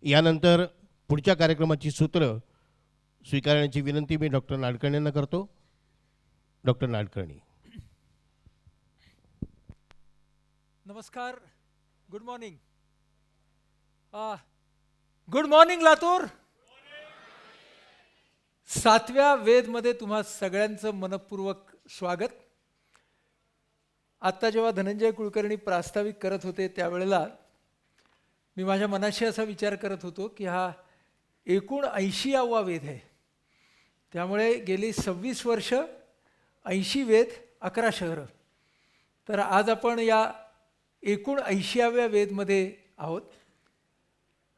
यानंतर पुढच्या कार्यक्रमाची सूत्र स्वीकारण्याची विनंती मी डॉक्टर नाडकर्णी यांना करतो. डॉक्टर नाडकर्णी. नमस्कार. Good morning. Good morning Latur. 7व्या वेदमध्ये तुम्हा सगळ्यांचं मनपूर्वक स्वागत. आत्ता जेव्हा धनंजय कुलकर्णी प्रास्ताविक करत होते त्यावेळेला मी माझ्या मनाशी असा विचार करत होतो की हा एकूण 80वा वेद आहे. त्यामुळे गेली 26 वर्ष 80 वेद 11 शहरं. तर आज आपण या एकूण 80व्या वेदमध्ये आहोत.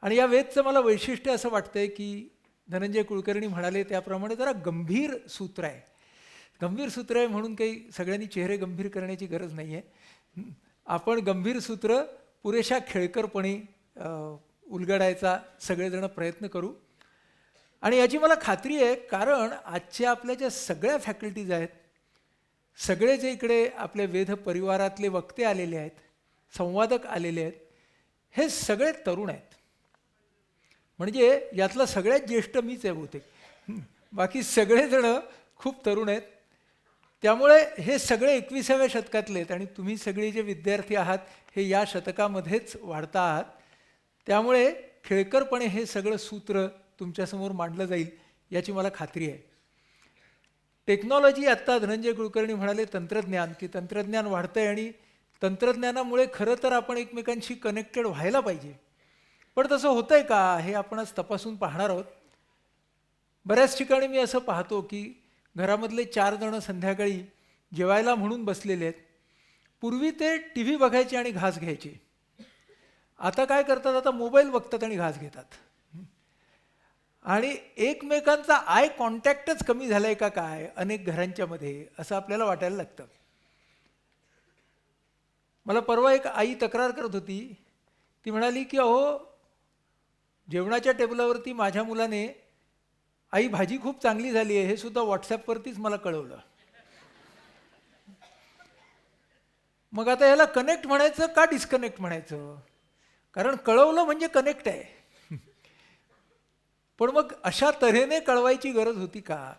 आणि या वेदचं मला वैशिष्ट्य असं वाटतंय की धनंजय कुलकर्णी म्हणाले त्याप्रमाणे जरा गंभीर सूत्र आहे. गंभीर सूत्र आहे म्हणून काही सगळ्यांनी चेहरे गंभीर करण्याची गरज नाही आहे. आपण गंभीर सूत्र पुरेशा खेळकरपणे उलगडायचा सगळेजण प्रयत्न करू. आणि याची मला खात्री आहे कारण आजच्या आपल्या ज्या सगळ्या फॅकल्टीज आहेत, सगळे जे इकडे आपल्या वेद परिवारातले वक्ते आलेले आहेत, संवादक आलेले आहेत, हे सगळे तरुण आहेत. म्हणजे यातला सगळ्यात ज्येष्ठ मीच आहे बहुतेक. बाकी सगळेजण खूप तरुण आहेत. त्यामुळे हे सगळे 21व्या शतकातले आहेत आणि तुम्ही सगळे जे विद्यार्थी आहात हे या शतकामध्येच वाढता आहात. त्यामुळे खेळकरपणे हे सगळं सूत्र तुमच्यासमोर मांडलं जाईल याची मला खात्री आहे. टेक्नॉलॉजी, आत्ता धनंजय कुलकर्णी म्हणाले तंत्रज्ञान, की तंत्रज्ञान वाढतं आहे आणि तंत्रज्ञानामुळे खरं तर आपण एकमेकांशी कनेक्टेड व्हायला पाहिजे. पण तसं होतं आहे का हे आपण आज तपासून पाहणार आहोत. बऱ्याच ठिकाणी मी असं पाहतो की घरामधले 4 जण संध्याकाळी जेवायला म्हणून बसलेले आहेत. पूर्वी ते टी व्ही बघायचे आणि घास घ्यायचे. आता काय करतात, आता मोबाईल बघतात आणि घास घेतात. आणि एकमेकांचा आय कॉन्टॅक्टच कमी झाला आहे का काय अनेक घरांच्या मध्ये असं आपल्याला वाटायला लागतं. मला परवा एक आई तक्रार करत होती. ती म्हणाली की अहो, जेवणाच्या टेबलावरती माझ्या मुलाने आई भाजी खूप चांगली झाली आहे हे सुद्धा व्हॉट्सॲपवरतीच मला कळवलं. मग आता याला कनेक्ट म्हणायचं का डिस्कनेक्ट म्हणायचं? कारण कळवलं म्हणजे कनेक्ट आहे. पण मग अशा तऱ्हेने कळवायची गरज होती का?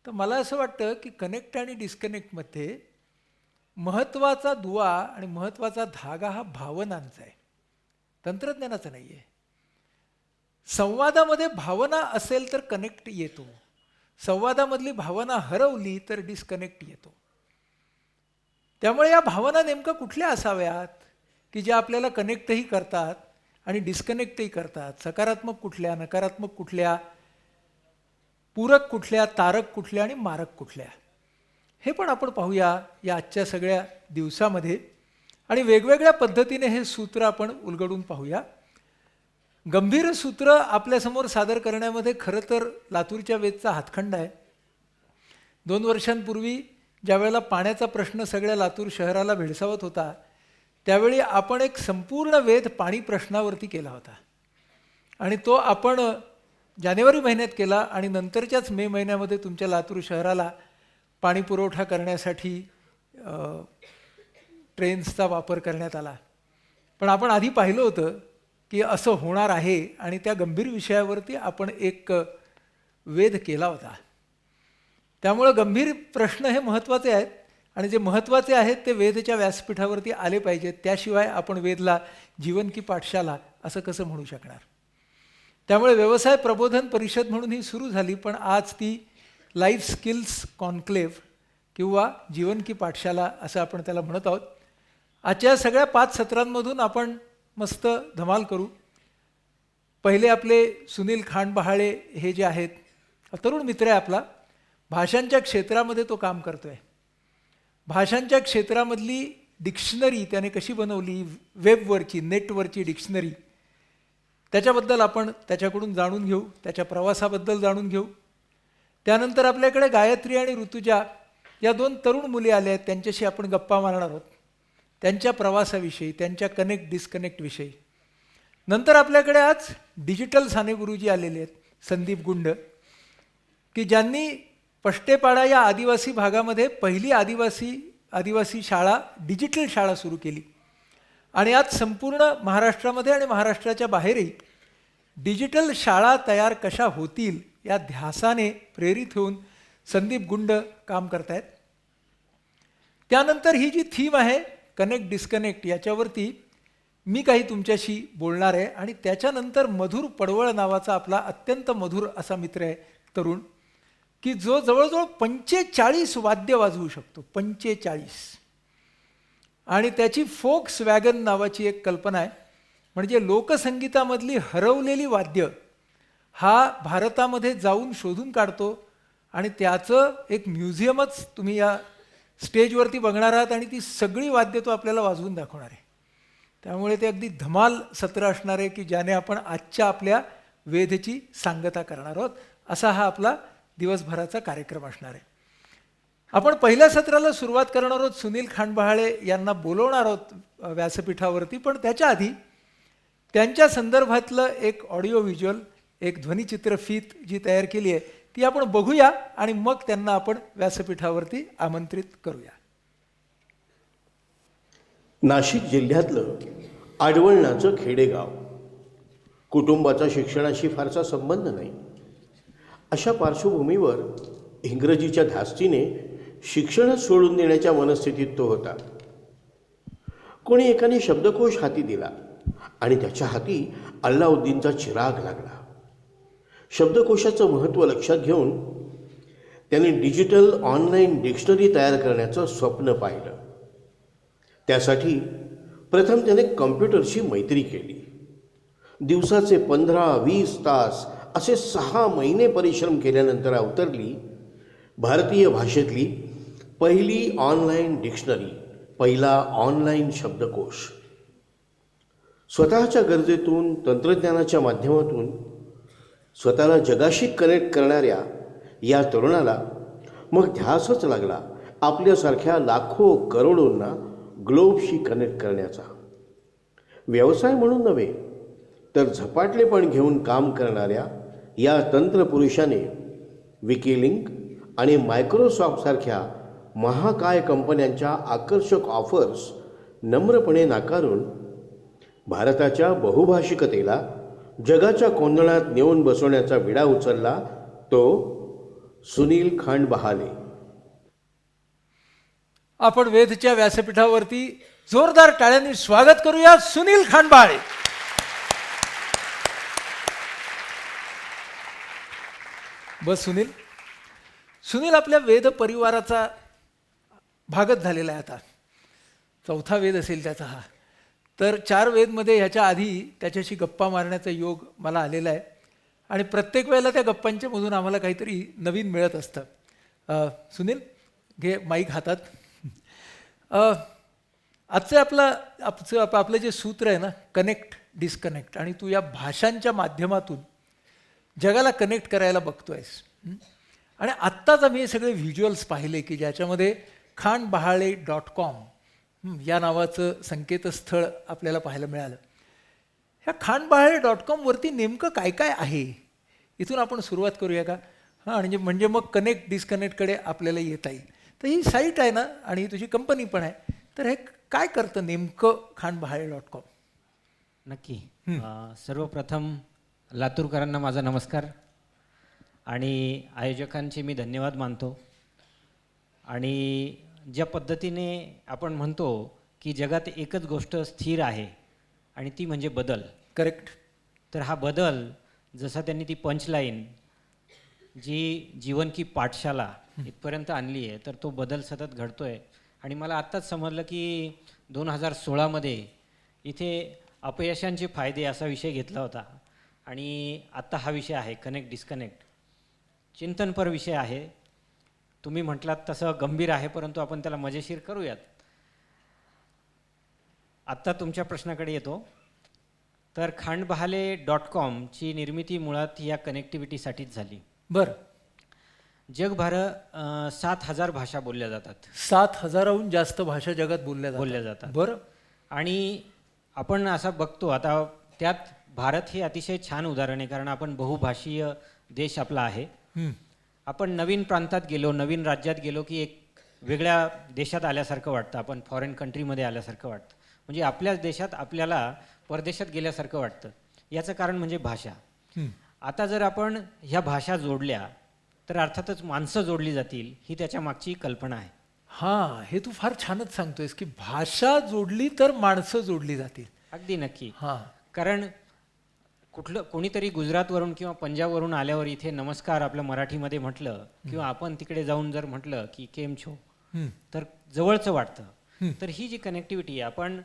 तर मला असं वाटतं की कनेक्ट आणि डिस्कनेक्टमध्ये महत्त्वाचा दुवा आणि महत्त्वाचा धागा हा भावनांचा आहे, तंत्रज्ञानाचा नाही आहे. संवादामध्ये भावना असेल तर कनेक्ट येतो. संवादामधली भावना हरवली तर डिस्कनेक्ट येतो. त्यामुळे या भावना नेमकं कुठल्या असाव्यात की ज्या आपल्याला कनेक्टही करतात आणि डिस्कनेक्टही करतात? सकारात्मक कुठल्या, नकारात्मक कुठल्या, पूरक कुठल्या, तारक कुठल्या आणि मारक कुठल्या, हे पण आपण पाहूया या आजच्या सगळ्या दिवसामध्ये. आणि वेगवेगळ्या पद्धतीने हे सूत्र आपण उलगडून पाहूया. गंभीर सूत्र आपल्यासमोर सादर करण्यामध्ये खरं तर लातूरच्या वेदचा हातखंडा आहे. 2 वर्षांपूर्वी ज्यावेळेला पाण्याचा प्रश्न सगळ्या लातूर शहराला भेडसावत होता त्यावेळी आपण एक संपूर्ण वेद पाणी प्रश्नावरती केला होता. आणि तो आपण जानेवारी महिन्यात केला आणि नंतरच्याच मे महिन्यामध्ये तुमच्या लातूर शहराला पाणी पुरवठा करण्यासाठी ट्रेन्सचा वापर करण्यात आला. पण आपण आधी पाहिलं होतं की असं होणार आहे आणि त्या गंभीर विषयावरती आपण एक वेध केला होता. त्यामुळं गंभीर प्रश्न हे महत्त्वाचे आहेत आणि जे महत्त्वाचे आहेत ते वेदच्या व्यासपीठावरती आले पाहिजेत. त्याशिवाय आपण वेदला जीवन की पाठशाला असं कसं म्हणू शकणार? त्यामुळे व्यवसाय प्रबोधन परिषद म्हणून ही सुरू झाली, पण आज ती लाईफ स्किल्स कॉन्क्लेव्ह किंवा जीवन की पाठशाला असं आपण त्याला म्हणत आहोत. आजच्या सगळ्या 5 सत्रांमधून आपण मस्त धमाल करू. पहिले आपले सुनील खांडबहाळे हे जे आहेत, तरुण मित्र आहे आपला, भाषांच्या क्षेत्रामध्ये तो काम करतोय. भाषांच्या क्षेत्रामधली डिक्शनरी त्याने कशी बनवली, वेबवरची, नेटवरची डिक्शनरी, त्याच्याबद्दल आपण त्याच्याकडून जाणून घेऊ, त्याच्या प्रवासाबद्दल जाणून घेऊ. त्यानंतर आपल्याकडे गायत्री आणि ऋतुजा या 2 तरुण मुली आल्या आहेत, त्यांच्याशी आपण गप्पा मारणार आहोत, त्यांच्या प्रवासाविषयी, त्यांच्या कनेक्ट डिस्कनेक्ट विषयी. नंतर आपल्याकडे आज डिजिटल साने गुरुजी आलेले आहेत, संदीप गुंड, की ज्यांनी पष्टेपाडा या आदिवासी भागामध्ये पहिली आदिवासी शाळा, डिजिटल शाळा सुरू केली. आणि आज संपूर्ण महाराष्ट्रामध्ये आणि महाराष्ट्राच्या बाहेरही डिजिटल शाळा तयार कशा होतील या ध्यासाने प्रेरित होऊन संदीप गुंड काम करतायत. त्यानंतर ही जी थीम आहे कनेक्ट डिस्कनेक्ट, याच्यावरती मी काही तुमच्याशी बोलणार आहे. आणि त्याच्यानंतर मधुर पडवळ नावाचा आपला अत्यंत मधुर असा मित्र आहे तरुण, की जो जवळजवळ 45 वाद्य वाजवू शकतो. 45. आणि त्याची फोक्स वॅगन नावाची एक कल्पना आहे, म्हणजे लोकसंगीतामधली हरवलेली वाद्य हा भारतामध्ये जाऊन शोधून काढतो आणि त्याचं एक म्युझियमच तुम्ही या स्टेजवरती बघणार आहात. आणि ती सगळी वाद्य तो आपल्याला वाजवून दाखवणार आहे. त्यामुळे ते अगदी धमाल सत्र असणार आहे, की ज्याने आपण आजच्या आपल्या वेधची सांगता करणार आहोत. असा हा आपला दिवसभराचा कार्यक्रम असणार आहे. आपण पहिल्या सत्राला सुरुवात करणार आहोत. सुनील खांडबहाळे यांना बोलवणार आहोत व्यासपीठावरती. पण त्याच्या आधी त्यांच्या संदर्भातलं एक ऑडिओ व्हिज्युअल, एक ध्वनिचित्रफीत जी तयार केली आहे ती आपण बघूया आणि मग त्यांना आपण व्यासपीठावरती आमंत्रित करूया. नाशिक जिल्ह्यातलं आडवळणाचं खेडेगाव, कुटुंबाचा शिक्षणाशी फारसा संबंध नाही. अशा पार्श्वभूमीवर इंग्रजीच्या धास्तीने शिक्षणच सोडून देण्याच्या मनस्थितीत तो होता. कोणी एकाने शब्दकोश हाती दिला आणि त्याच्या हाती अल्लाउद्दीनचा चिराग लागला. शब्दकोशाचं महत्त्व लक्षात घेऊन त्याने डिजिटल ऑनलाईन डिक्शनरी तयार करण्याचं स्वप्न पाहिलं. त्यासाठी प्रथम त्याने कॉम्प्युटरशी मैत्री केली. दिवसाचे 15-20 तास असे 6 महिने परिश्रम केल्यानंतर अवतरली भारतीय भाषेतली पहिली ऑनलाईन डिक्शनरी, पहिला ऑनलाईन शब्दकोश. स्वतःच्या गरजेतून, तंत्रज्ञानाच्या माध्यमातून स्वतःला जगाशी कनेक्ट करणाऱ्या या तरुणाला मग ध्यासच लागला आपल्यासारख्या लाखो करोडोंना ग्लोबशी कनेक्ट करण्याचा. व्यवसाय म्हणून नव्हे तर झपाटलेपण घेऊन काम करणाऱ्या या तंत्रपुरुषाने विकिलिंक आणि मायक्रोसॉफ्टसारख्या महाकाय कंपन्यांच्या आकर्षक ऑफर्स नम्रपणे नाकारून भारताच्या बहुभाषिकतेला जगाच्या कोंदणात नेऊन बसवण्याचा विडा उचलला तो सुनील खांडबहाळे. आपण वेधच्या व्यासपीठावरती जोरदार टाळ्यांनी स्वागत करूया सुनील खांडबहाळे. बस सुनील. सुनील आपल्या वेद परिवाराचा भागच झालेला आहे. आता 4था वेद असेल त्याचा हा. तर 4 वेदमध्ये ह्याच्या आधी त्याच्याशी गप्पा मारण्याचा योग मला आलेला आहे आणि प्रत्येक वेळेला त्या गप्पांच्या मधून आम्हाला काहीतरी नवीन मिळत असतं. सुनील घे माईक हातात. आजचं आपलं जे सूत्र आहे ना, कनेक्ट डिस्कनेक्ट, आणि तू या भाषांच्या माध्यमातून जगाला कनेक्ट करायला बघतोयस. आणि आत्ताच आम्ही हे सगळे व्हिज्युअल्स पाहिले की ज्याच्यामध्ये खांडबहाळे.com या नावाचं संकेतस्थळ आपल्याला पाहायला मिळालं. ह्या खांडबहाळे.com वरती नेमकं काय काय आहे इथून आपण सुरुवात करूया का? हां, म्हणजे मग कनेक्ट डिस्कनेक्टकडे आपल्याला येता येईल. तर ही साईट आहे ना, आणि तुझी कंपनी पण आहे, तर हे काय करतं नेमकं खांडबहाळे.com? नक्की. सर्वप्रथम लातूरकरांना माझा नमस्कार आणि आयोजकांचे मी धन्यवाद मानतो. आणि ज्या पद्धतीने आपण म्हणतो की जगात एकच गोष्ट स्थिर आहे आणि ती म्हणजे बदल. करेक्ट. तर हा बदल, जसा त्यांनी ती पंचलाईन जी जीवन की पाठशाला इथपर्यंत आणली आहे, तर तो बदल सतत घडतो आहे. आणि मला आत्ताच समजलं की 2016मध्ये इथे अपयशांचे फायदे असा विषय घेतला होता आणि आत्ता हा विषय आहे कनेक्ट डिस्कनेक्ट. चिंतनपर विषय आहे. तुम्ही म्हटलात तसं गंभीर आहे, परंतु आपण त्याला मजेशीर करूयात. आत्ता तुमच्या प्रश्नाकडे येतो. तर खांडबहाळे.com ची निर्मिती मुळात या कनेक्टिव्हिटीसाठीच झाली. बरं. जगभर 7,000 भाषा बोलल्या जातात. 7,000हून जास्त भाषा जगात बोलल्या जातात. बरं. आणि आपण असं बघतो आता, त्यात भारत हे अतिशय छान उदाहरण आहे, कारण आपण बहुभाषीय देश आपला आहे. आपण नवीन प्रांतात गेलो, नवीन राज्यात गेलो की एक वेगळ्या देशात आल्यासारखं वाटतं. आपण फॉरेन कंट्रीमध्ये आल्यासारखं वाटतं. म्हणजे आपल्याच देशात आपल्याला परदेशात गेल्यासारखं वाटतं. याचं कारण म्हणजे भाषा. हं. आता जर आपण ह्या भाषा जोडल्या तर अर्थातच माणसं जोडली जातील, ही त्याच्या मागची कल्पना आहे. हां, हे तू फार छानच सांगतोयस की भाषा जोडली तर माणसं जोडली जातील. अगदी नक्की. हां. कारण कोणीतरी गुजरातवरून किंवा पंजाबवरून आल्यावर इथे नमस्कार आपलं मराठीमध्ये म्हटलं किंवा आपण तिकडे जाऊन जर म्हटलं की केम छो, हं. तर जवळचं वाटतं. हं. तर ही जी कनेक्टिव्हिटी आहे, आपण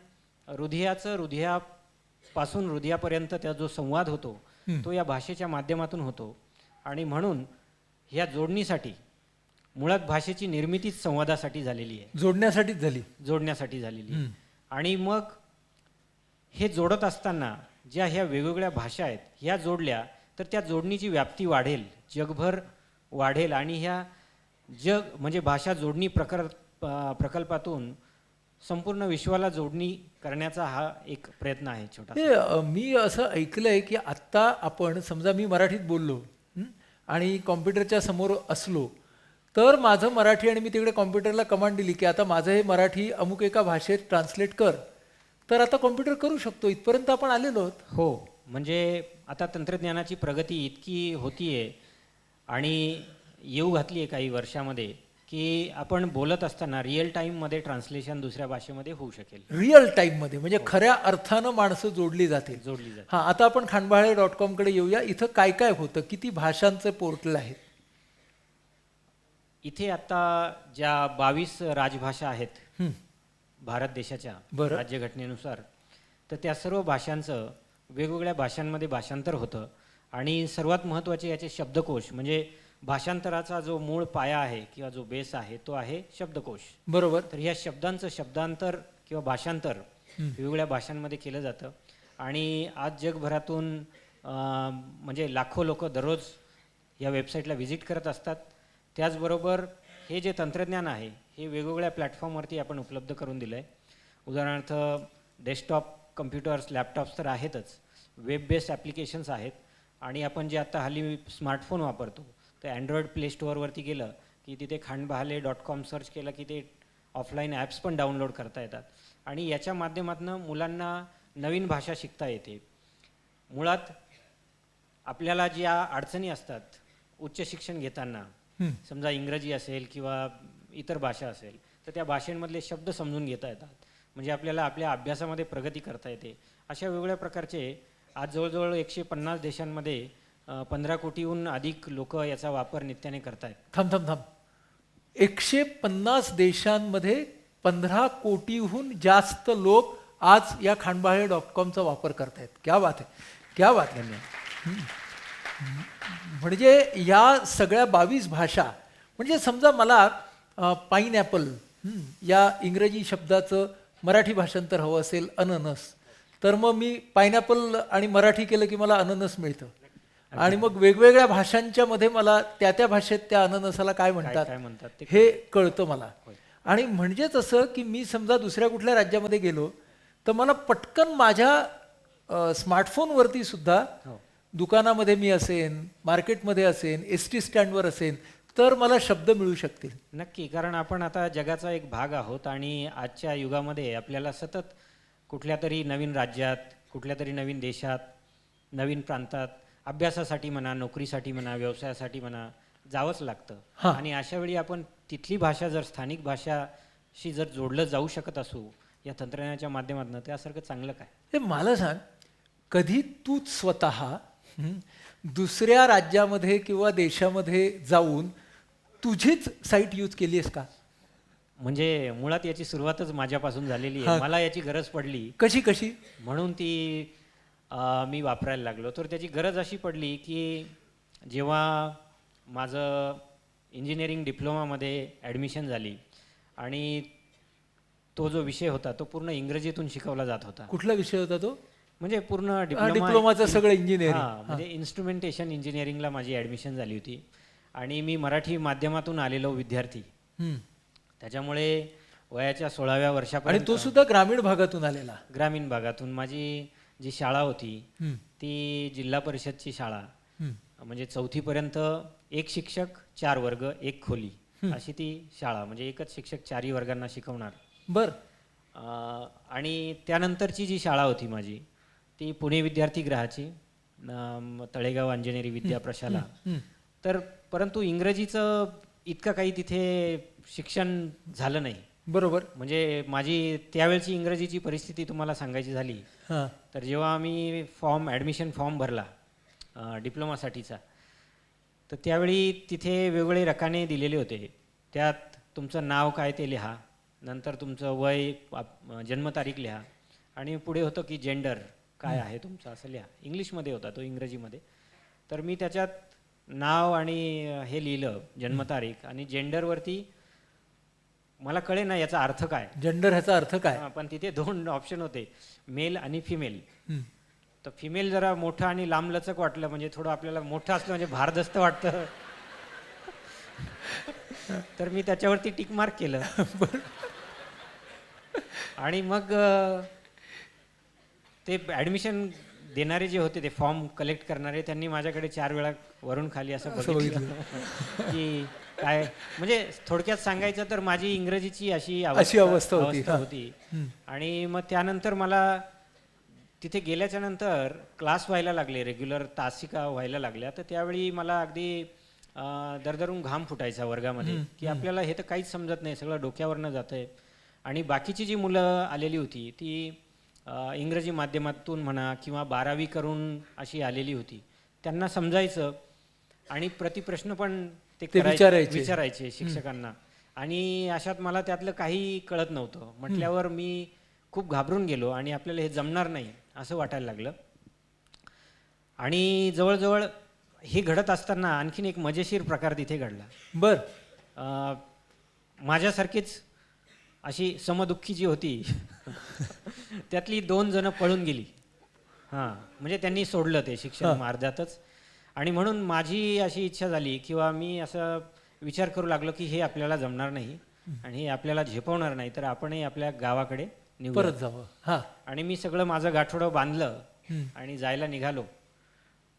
हृदयापासून हृदयापर्यंत त्या जो संवाद होतो हं. तो या भाषेच्या माध्यमातून होतो. आणि म्हणून ह्या जोडणीसाठी मुळात भाषेची निर्मितीच संवादासाठी झालेली आहे, जोडण्यासाठीच झाली. जोडण्यासाठी झालेली आहे. हं. आणि मग हे जोडत असताना ज्या ह्या वेगवेगळ्या भाषा आहेत ह्या जोडल्या तर त्या जोडणीची व्याप्ती वाढेल, जगभर वाढेल. आणि ह्या म्हणजे भाषा जोडणी प्रकल्पातून संपूर्ण विश्वाला जोडणी करण्याचा हा एक प्रयत्न आहे छोटा. मी असं ऐकलंय की आत्ता आपण समजा मी मराठीत बोललो आणि कॉम्प्युटरच्या समोर असलो तर माझं मराठी आणि मी तिकडे कॉम्प्युटरला कमांड दिली की आता माझं हे मराठी अमुक एका भाषेत ट्रान्सलेट कर, तर आता कॉम्प्युटर करू शकतो. इथपर्यंत आपण आलेलो आहोत. हो, म्हणजे आता तंत्रज्ञानाची प्रगती इतकी होतीये आणि येऊ घातली आहे काही वर्षामध्ये की आपण बोलत असताना रिअल टाईममध्ये ट्रान्सलेशन दुसऱ्या भाषेमध्ये होऊ शकेल. रिअल टाईममध्ये म्हणजे खऱ्या अर्थानं माणसं जोडली जातील. जोडली जाते. हां, आता आपण खांडबाळे.com कडे येऊया. इथं काय काय होतं, किती भाषांचं पोर्टल आहे? इथे आता ज्या 22 राजभाषा आहेत हं. भारत देशाच्या बरं. राज्यघटनेनुसार, तर त्या सर्व भाषांचं वेगवेगळ्या भाषांमध्ये भाषांतर होतं. आणि सर्वात महत्त्वाचे याचे शब्दकोश, म्हणजे भाषांतराचा जो मूळ पाया आहे किंवा जो बेस आहे तो आहे शब्दकोश. बरोबर. तर ह्या शब्दांचं शब्दांतर किंवा भाषांतर वेगवेगळ्या भाषांमध्ये केलं जातं. आणि आज जगभरातून म्हणजे लाखो लोक दररोज या वेबसाईटला व्हिजिट करत असतात. त्याचबरोबर हे जे तंत्रज्ञान आहे हे वेगवेगळ्या प्लॅटफॉर्मवरती आपण उपलब्ध करून दिलं आहे. उदाहरणार्थ डेस्कटॉप कम्प्युटर्स, लॅपटॉप्स तर आहेतच, वेब बेस्ड ॲप्लिकेशन्स आहेत. आणि आपण जे आता हल्ली स्मार्टफोन वापरतो तर अँड्रॉइड प्ले स्टोअरवरती गेलं की तिथे खांडबहाले.com सर्च केलं की ते ऑफलाईन ॲप्स पण डाउनलोड करता येतात. आणि याच्या माध्यमातून मुलांना नवीन भाषा शिकता येते. मुळात आपल्याला ज्या अडचणी असतात उच्च शिक्षण घेताना, समजा इंग्रजी असेल किंवा इतर भाषा असेल, तर त्या भाषेंमधले शब्द समजून घेता येतात, म्हणजे आपल्याला आपल्या अभ्यासामध्ये प्रगती करता येते. अशा वेगवेगळ्या प्रकारचे आज जवळजवळ 150 देशांमध्ये 15 कोटीहून अधिक लोक याचा वापर नित्याने करत आहेत. थांब 150 देशांमध्ये 15 कोटीहून जास्त लोक आज या खांडबाळे.comचा वापर करतायत. क्या बात आहे, क्या बात आहे. म्हणजे या सगळ्या 22 भाषा, म्हणजे समजा मला पाईनॲपल या इंग्रजी शब्दाचं मराठी भाषांतर हवं असेल, अननस, तर मग मी पाईनॲपल आणि मराठी केलं की मला अननस मिळतं. आणि मग वेगवेगळ्या भाषांच्या मध्ये मला त्या भाषेत त्या अननसाला काय म्हणतात हे कळतं मला. आणि म्हणजेच असं की मी समजा दुसऱ्या कुठल्या राज्यामध्ये गेलो तर मला पटकन माझ्या स्मार्टफोनवरती सुद्धा दुकानामध्ये मी असेन, मार्केटमध्ये असेन, एसटी स्टँडवर असेन, तर मला शब्द मिळू शकतील. नक्की, कारण आपण आता जगाचा एक भाग आहोत आणि आजच्या युगामध्ये आपल्याला सतत कुठल्या तरी नवीन राज्यात, कुठल्या तरी नवीन देशात, नवीन प्रांतात अभ्यासासाठी म्हणा, नोकरीसाठी म्हणा, व्यवसायासाठी म्हणा जावंच लागतं. आणि अशा वेळी आपण तिथली भाषा जर स्थानिक भाषाशी जर जोडलं जाऊ शकत असू या तंत्रज्ञानाच्या माध्यमातून, त्यासारखं चांगलं काय. हे मला सांग, कधी तूच स्वतः दुसऱ्या राज्यामध्ये किंवा देशामध्ये जाऊन तुझीच साईट यूज केली आहेस का? म्हणजे मुळात याची सुरुवातच माझ्यापासून झालेली आहे. मला याची गरज पडली. कशी म्हणून ती मी वापरायला लागलो. तर त्याची गरज अशी पडली की जेव्हा माझं इंजिनिअरिंग डिप्लोमामध्ये ॲडमिशन झाली आणि तो जो विषय होता तो पूर्ण इंग्रजीतून शिकवला जात होता. कुठला विषय होता तो? म्हणजे पूर्ण डिप्लोमाचं सगळं इंजिनिअरिंग. म्हणजे इन्स्ट्रुमेंटेशन इंजिनिअरिंगला माझी ॲडमिशन झाली होती आणि मी मराठी माध्यमातून आलेलो विद्यार्थी. त्याच्यामुळे वयाच्या 16व्या वर्षापर्यंत, आणि तो सुद्धा ग्रामीण भागातून आलेला. ग्रामीण भागातून. माझी जी शाळा होती ती जिल्हा परिषदची शाळा, म्हणजे 4थी पर्यंत एक शिक्षक 4 वर्ग 1 खोली अशी ती शाळा, म्हणजे एकच शिक्षक 4ही वर्गांना शिकवणार. बर. आणि त्यानंतरची जी शाळा होती माझी ती पुणे विद्यार्थीगृहाची तळेगाव अंजनेरी विद्या प्रशाला. तर परंतु इंग्रजीचं इतकं काही तिथे शिक्षण झालं नाही. बरोबर. म्हणजे माझी त्यावेळची इंग्रजीची परिस्थिती तुम्हाला सांगायची झाली हां. तर जेव्हा मी ॲडमिशन फॉर्म भरला डिप्लोमासाठीचा, तर त्यावेळी तिथे वेगवेगळे रकाने दिलेले होते. त्यात तुमचं नाव काय ते लिहा, नंतर तुमचं वय, जन्मतारीख लिहा, आणि पुढे होतं की जेंडर काय आहे तुमचं असं लिहा. इंग्लिशमध्ये होता तो, इंग्रजीमध्ये. तर मी त्याच्यात नाव आणि हे लिहिलं, जन्मतारीख, आणि जेंडरवरती मला कळे ना याचा अर्थ काय. जेंडर ह्याचा अर्थ काय? पण तिथे 2 ऑप्शन होते, मेल आणि फिमेल. हं. तर फिमेल जरा मोठं आणि लांबलचक वाटलं, म्हणजे थोडं आपल्याला मोठं असलं म्हणजे भारदस्त वाटतं. तर मी त्याच्यावरती टिक मार्क केलं. आणि मग ते ॲडमिशन देणारे जे होते, ते फॉर्म कलेक्ट करणारे, त्यांनी माझ्याकडे 4 वेळा वरून खाली असं बघितलं की काय. म्हणजे थोडक्यात सांगायचं तर माझी इंग्रजीची अशी अवस्था होती. आणि मग त्यानंतर मला तिथे गेल्याच्या नंतर क्लास व्हायला लागले, रेग्युलर तासिका व्हायला लागल्या. तर त्यावेळी मला अगदी दरदरून घाम फुटायचा वर्गामध्ये, की आपल्याला हे तर काहीच समजत नाही, सगळं डोक्यावरनं जातंय. आणि बाकीची जी मुलं आलेली होती ती इंग्रजी माध्यमातून म्हणा किंवा 12वी करून अशी आलेली होती, त्यांना समजायचं आणि प्रतिप्रश्न पण ते विचारायचे शिक्षकांना. आणि अशात मला त्यातलं काही कळत नव्हतं. म्हटल्यावर मी खूप घाबरून गेलो आणि आपल्याला हे जमणार नाही असं वाटायला लागलं. आणि जवळजवळ हे घडत असताना आणखीन एक मजेशीर प्रकार तिथे घडला. बर. माझ्यासारखीच अशी समदुःखी जी होती त्यातली 2 जणं पळून गेली. हां, म्हणजे त्यांनी सोडलं ते शिक्षण अर्ध्यातच. आणि म्हणून माझी अशी इच्छा झाली किंवा मी असं विचार करू लागलो की हे आपल्याला जमणार नाही आणि हे आपल्याला झेपवणार नाही, तर आपणही आपल्या गावाकडे परत जावं. हां. आणि मी सगळं माझं गाठोडं बांधलं आणि जायला निघालो.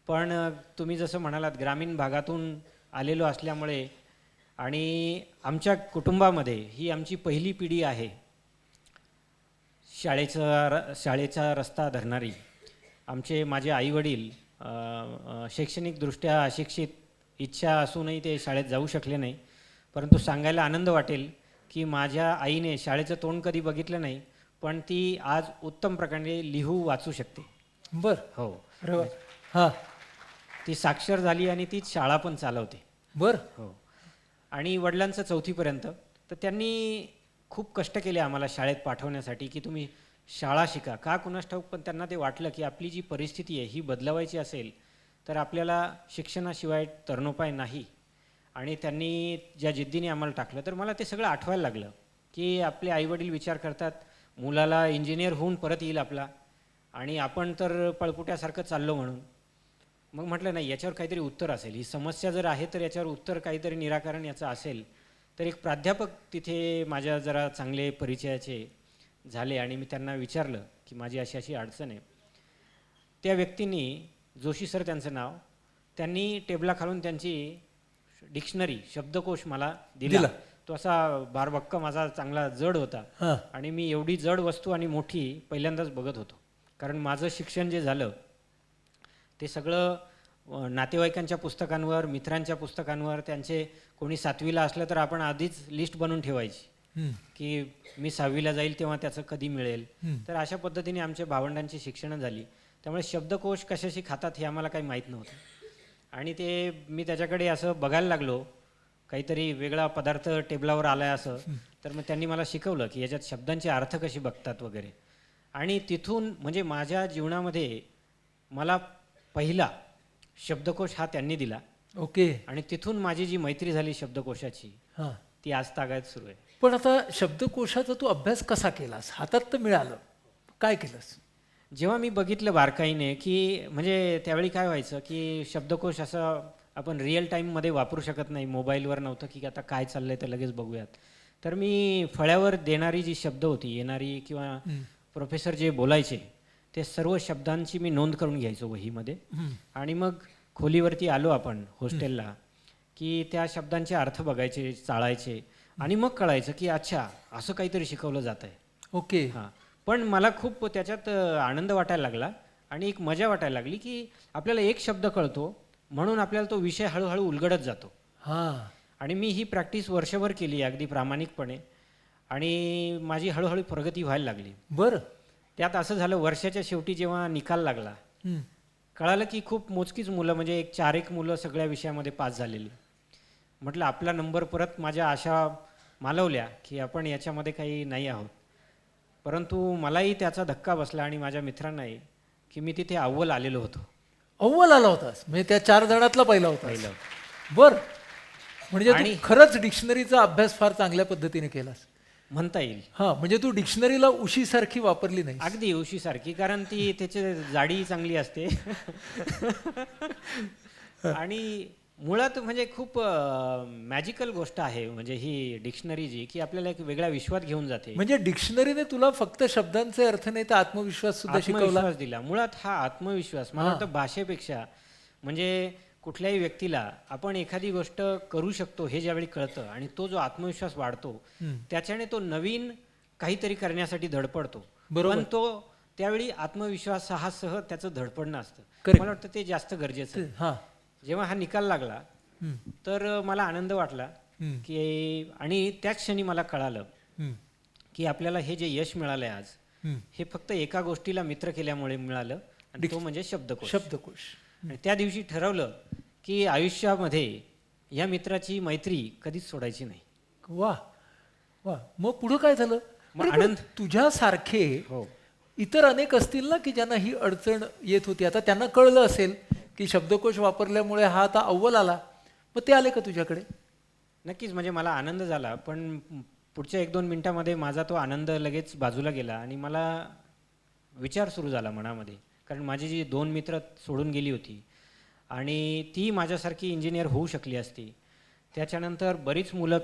पण तुम्ही जसं म्हणालात, ग्रामीण भागातून आलेलो असल्यामुळे आणि आमच्या कुटुंबामध्ये ही आमची पहिली पिढी आहे शाळेचा रस्ता धरणारी. माझे आईवडील शैक्षणिकदृष्ट्या अशिक्षित, इच्छा असूनही ते शाळेत जाऊ शकले नाही. परंतु सांगायला आनंद वाटेल की माझ्या आईने शाळेचं तोंड कधी बघितलं नाही, पण ती आज उत्तम प्रकारे लिहू वाचू शकते. बर. हो. हां. ती साक्षर झाली आणि तीच शाळा पण चालवते. बर. हो. आणि वडिलांचं 4थीपर्यंत. तर त्यांनी खूप कष्ट केले आम्हाला शाळेत पाठवण्यासाठी की तुम्ही शाळा शिका. का कुणास ठाऊक, पण त्यांना ते वाटलं की आपली जी परिस्थिती आहे ही बदलवायची असेल तर आपल्याला शिक्षणाशिवाय तरणोपाय नाही. आणि त्यांनी ज्या जिद्दीने आम्हाला टाकलं, तर मला ते सगळं आठवायला लागलं की आपले आईवडील विचार करतात मुलाला इंजिनियर होऊन परत येईल आपला, आणि आपण तर पळपुट्यासारखं चाललो म्हणून. मग म्हटलं नाही, याच्यावर काहीतरी उत्तर असेल. ही समस्या जर आहे तर याच्यावर उत्तर, काहीतरी निराकरण याचं असेल. तर एक प्राध्यापक तिथे माझ्या जरा चांगले परिचयाचे झाले आणि मी त्यांना विचारलं की माझी अशी अशी अडचण आहे. त्या व्यक्तींनी, जोशी सर त्यांचं नाव, त्यांनी टेबलाखालून त्यांची डिक्शनरी, शब्दकोश मला दिला. तो असा बारबक्का माझा चांगला जड होता आणि मी एवढी जड वस्तू आणि मोठी पहिल्यांदाच बघत होतो. कारण माझं शिक्षण जे झालं ते सगळं नातेवाईकांच्या पुस्तकांवर, मित्रांच्या पुस्तकांवर. त्यांचे कोणी 7वीला असलं तर आपण आधीच लिस्ट बनवून ठेवायची की मी 6वीला जाईल तेव्हा त्याचं कधी मिळेल. तर अशा पद्धतीने आमच्या भावंडांची शिक्षणं झाली. त्यामुळे शब्दकोश कशाशी खातात हे आम्हाला काही माहीत नव्हतं. आणि ते मी त्याच्याकडे असं बघायला लागलो, काहीतरी वेगळा पदार्थ टेबलावर आलाय असं. तर मग त्यांनी मला शिकवलं की याच्यात शब्दांचे अर्थ कशी बघतात वगैरे. आणि तिथून म्हणजे माझ्या जीवनामध्ये मला पहिला शब्दकोश हा त्यांनी दिला. ओके. आणि तिथून माझी जी मैत्री झाली शब्दकोशाची ती आज तागायत सुरू आहे. पण आता शब्दकोशाचा तू अभ्यास कसा केलास? हातात तर मिळालं, काय केलंस? जेव्हा मी बघितलं बारकाईने की म्हणजे त्यावेळी काय व्हायचं की शब्दकोश असं आपण रिअल टाईममध्ये वापरू शकत नाही, मोबाईलवर नव्हतं की आता काय चाललंय तर लगेच बघूयात. तर मी फळ्यावर देणारी जी शब्द होती येणारी किंवा प्रोफेसर जे बोलायचे ते सर्व शब्दांची मी नोंद करून घ्यायचो वहीमध्ये. आणि मग खोलीवरती आलो आपण हॉस्टेलला की त्या शब्दांचे अर्थ बघायचे, चाळायचे आणि मग कळायचं की अच्छा असं काहीतरी शिकवलं जात आहे. ओके. हां. पण मला खूप त्याच्यात आनंद वाटायला लागला आणि एक मजा वाटायला लागली की आपल्याला एक शब्द कळतो म्हणून आपल्याला तो विषय हळूहळू उलगडत जातो. हां. आणि मी ही प्रॅक्टिस वर्षभर केली अगदी प्रामाणिकपणे आणि माझी हळूहळू प्रगती व्हायला लागली. बरं. त्यात असं झालं, वर्षाच्या शेवटी जेव्हा निकाल लागला हं. कळालं की खूप मोजकीच मुलं, म्हणजे एक 4-1 मुलं सगळ्या विषयामध्ये पास झालेली. म्हटलं आपला नंबर परत, माझ्या आशा मालवल्या की आपण याच्यामध्ये काही नाही आहोत. परंतु मलाही त्याचा धक्का बसला आणि माझ्या मित्रांनाही की मी तिथे अव्वल आलेलो होतो. अव्वल आला होतास म्हणजे त्या 4 जणातला पहिला होता. पहिलं. बर. म्हणजे तू आणि- खरंच डिक्शनरीचा अभ्यास फार चांगल्या पद्धतीने केलास. म्हणता येईल. हा, म्हणजे तू डिक्शनरीला उशीसारखी वापरली नाही. अगदी उशीसारखी, कारण ती त्याची जाडी चांगली असते आणि मुळात म्हणजे खूप मॅजिकल गोष्ट आहे म्हणजे ही डिक्शनरी जी, की आपल्याला एक वेगळ्या विश्वात घेऊन जाते. म्हणजे डिक्शनरीने तुला फक्त शब्दांचे अर्थ नाही तर आत्मविश्वास सुद्धा शिकवला. आत्मविश्वास दिला. मुळात हा आत्मविश्वास मला वाटतं भाषेपेक्षा, म्हणजे कुठल्याही व्यक्तीला आपण एखादी गोष्ट करू शकतो हे ज्यावेळी कळतं आणि तो जो आत्मविश्वास वाढतो त्याच्याने तो नवीन काहीतरी करण्यासाठी धडपडतो. बरोबर. पण तो त्यावेळी आत्मविश्वासासह त्याचं धडपडणं असतं. Correct. मला वाटतं ते जास्त गरजेचं आहे. हा. जेव्हा हा निकाल लागला हं. तर मला आनंद वाटला हं. की, आणि त्याच क्षणी मला कळालं हं. की आपल्याला हे जे यश मिळालंय आज, हं. हे फक्त एका गोष्टीला मित्र केल्यामुळे मिळालं आणि तो म्हणजे शब्दकोश. शब्दकोश. आणि त्या दिवशी ठरवलं की आयुष्यामध्ये या मित्राची मैत्री कधीच सोडायची नाही. वा वा. मग पुढं काय झालं? मग अरे पण आनंद. तुझ्यासारखे हो. इतर अनेक असतील ना की ज्यांना ही अडचण येत होती. आता त्यांना कळलं असेल की शब्दकोश वापरल्यामुळे हा आता अव्वल आला, मग ते आले का तुझ्याकडे? नक्कीच, म्हणजे मला आनंद झाला, पण पुढच्या 1-2 मिनिटामध्ये माझा तो आनंद लगेच बाजूला गेला आणि मला विचार सुरू झाला मनामध्ये. कारण माझी जी 2 मित्र सोडून गेली होती आणि ती माझ्यासारखी इंजिनियर होऊ शकली असती. त्याच्यानंतर बरीच मुलं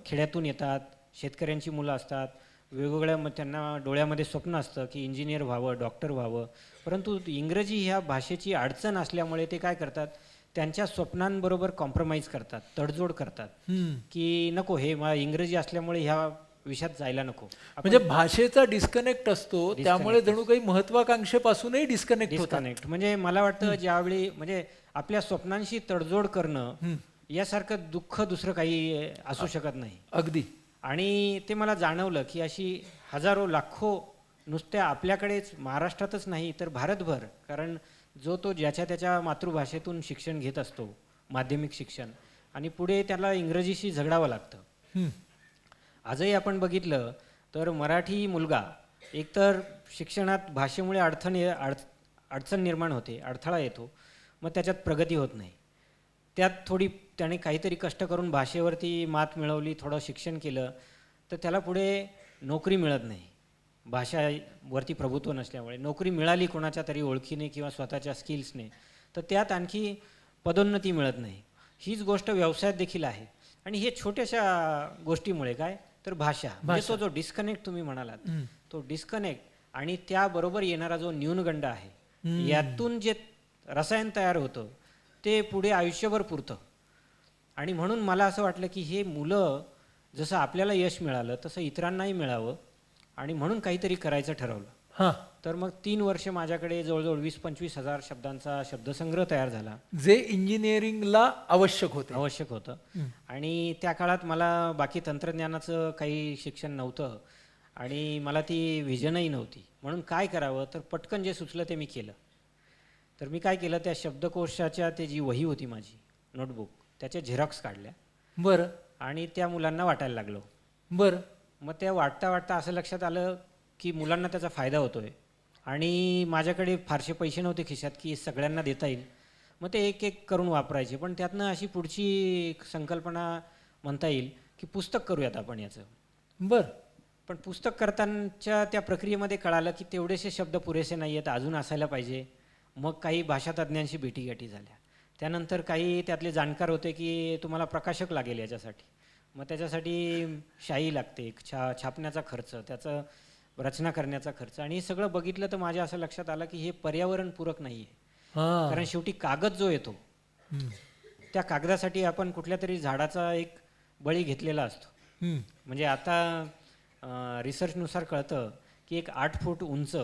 खेड्यातून येतात, शेतकऱ्यांची मुलं असतात, वेगवेगळ्या त्यांना डोळ्यामध्ये स्वप्न असतं की इंजिनियर व्हावं, डॉक्टर व्हावं. परंतु इंग्रजी ह्या भाषेची अडचण असल्यामुळे ते काय करतात, त्यांच्या स्वप्नांबरोबर कॉम्प्रोमाइज करतात, तडजोड करतात की नको, हे इंग्रजी असल्यामुळे ह्या विषयात जायला नको. म्हणजे भाषेचा डिस्कनेक्ट असतो, त्यामुळे जणू काही महत्वाकांक्षेपासूनही डिस्कनेक्ट होतात. डिस्कनेक्ट म्हणजे मला वाटतं ज्यावेळी म्हणजे आपल्या स्वप्नांशी तडजोड करणं यासारखं दुःख दुसरं काही असू शकत नाही. अगदी. आणि ते मला जाणवलं की अशी हजारो लाखो नुसत्या आपल्याकडेच, महाराष्ट्रातच नाही तर भारतभर, कारण जो तो ज्याच्या त्याच्या मातृभाषेतून शिक्षण घेत असतो, माध्यमिक शिक्षण, आणि पुढे त्याला इंग्रजीशी झगडावं लागतं. आजही आपण बघितलं तर मराठी मुलगा एकतर शिक्षणात भाषेमुळे अडचण निर्माण होते, अडथळा येतो, मग त्याच्यात प्रगती होत नाही. त्यात थोडी त्याने काहीतरी कष्ट करून भाषेवरती मात मिळवली, थोडं शिक्षण केलं, तर त्याला पुढे नोकरी मिळत नाही. भाषावरती प्रभुत्व नसल्यामुळे नोकरी मिळाली कोणाच्या तरी ओळखीने किंवा स्वतःच्या स्किल्सने, तर त्यात आणखी पदोन्नती मिळत नाही. हीच गोष्ट व्यवसायात देखील आहे. आणि हे छोट्याशा गोष्टीमुळे काय तर भाषा, म्हणजे तो जो डिस्कनेक्ट तुम्ही म्हणालात, तो डिस्कनेक्ट आणि त्याबरोबर येणारा जो न्यूनगंड आहे, यातून जे रसायन तयार होतं ते पुढे आयुष्यभर पुरतं. आणि म्हणून मला असं वाटलं की हे मुलं, जसं आपल्याला यश मिळालं तसं इतरांनाही मिळावं, आणि म्हणून काहीतरी करायचं ठरवलं. हां. तर मग 3 वर्ष माझ्याकडे जवळजवळ 20-25 हजार शब्दांचा शब्दसंग्रह तयार झाला, जे इंजिनिअरिंगला आवश्यक होतं. आणि त्या काळात मला बाकी तंत्रज्ञानाचं काही शिक्षण नव्हतं आणि मला ती व्हिजनही नव्हती. म्हणून काय करावं, तर पटकन जे सुचलं ते मी केलं. तर मी काय केलं, त्या शब्दकोशाच्या ते जी वही होती माझी नोटबुक, त्याच्या झेरॉक्स काढल्या. बरं. आणि त्या मुलांना वाटायला लागलो. बरं. मग त्या वाटता वाटता असं लक्षात आलं की मुलांना त्याचा फायदा होतोय आणि माझ्याकडे फारसे पैसे नव्हते खिशात की सगळ्यांना देता येईल. मग ते एक एक करून वापरायचे. पण त्यातनं अशी पुढची संकल्पना म्हणता येईल की पुस्तक करूयात आपण याचं. बरं. पण पुस्तक करतानाच्या त्या प्रक्रियेमध्ये कळालं की तेवढेसे शब्द पुरेसे नाही आहेत, अजून असायला पाहिजे. मग काही भाषातज्ञांशी भेटीगाठी झाल्या. त्यानंतर काही त्यातले जाणकार होते की तुम्हाला प्रकाशक लागेल याच्यासाठी, मग त्याच्यासाठी शाई लागते, छापण्याचा खर्च, त्याचं रचना करण्याचा खर्च, आणि हे सगळं बघितलं तर माझ्या असं लक्षात आलं की हे पर्यावरणपूरक नाही आहे. कारण शेवटी कागद जो येतो त्या कागदासाठी आपण कुठल्या तरी झाडाचा एक बळी घेतलेला असतो. म्हणजे आता रिसर्चनुसार कळतं की एक 8 फूट उंच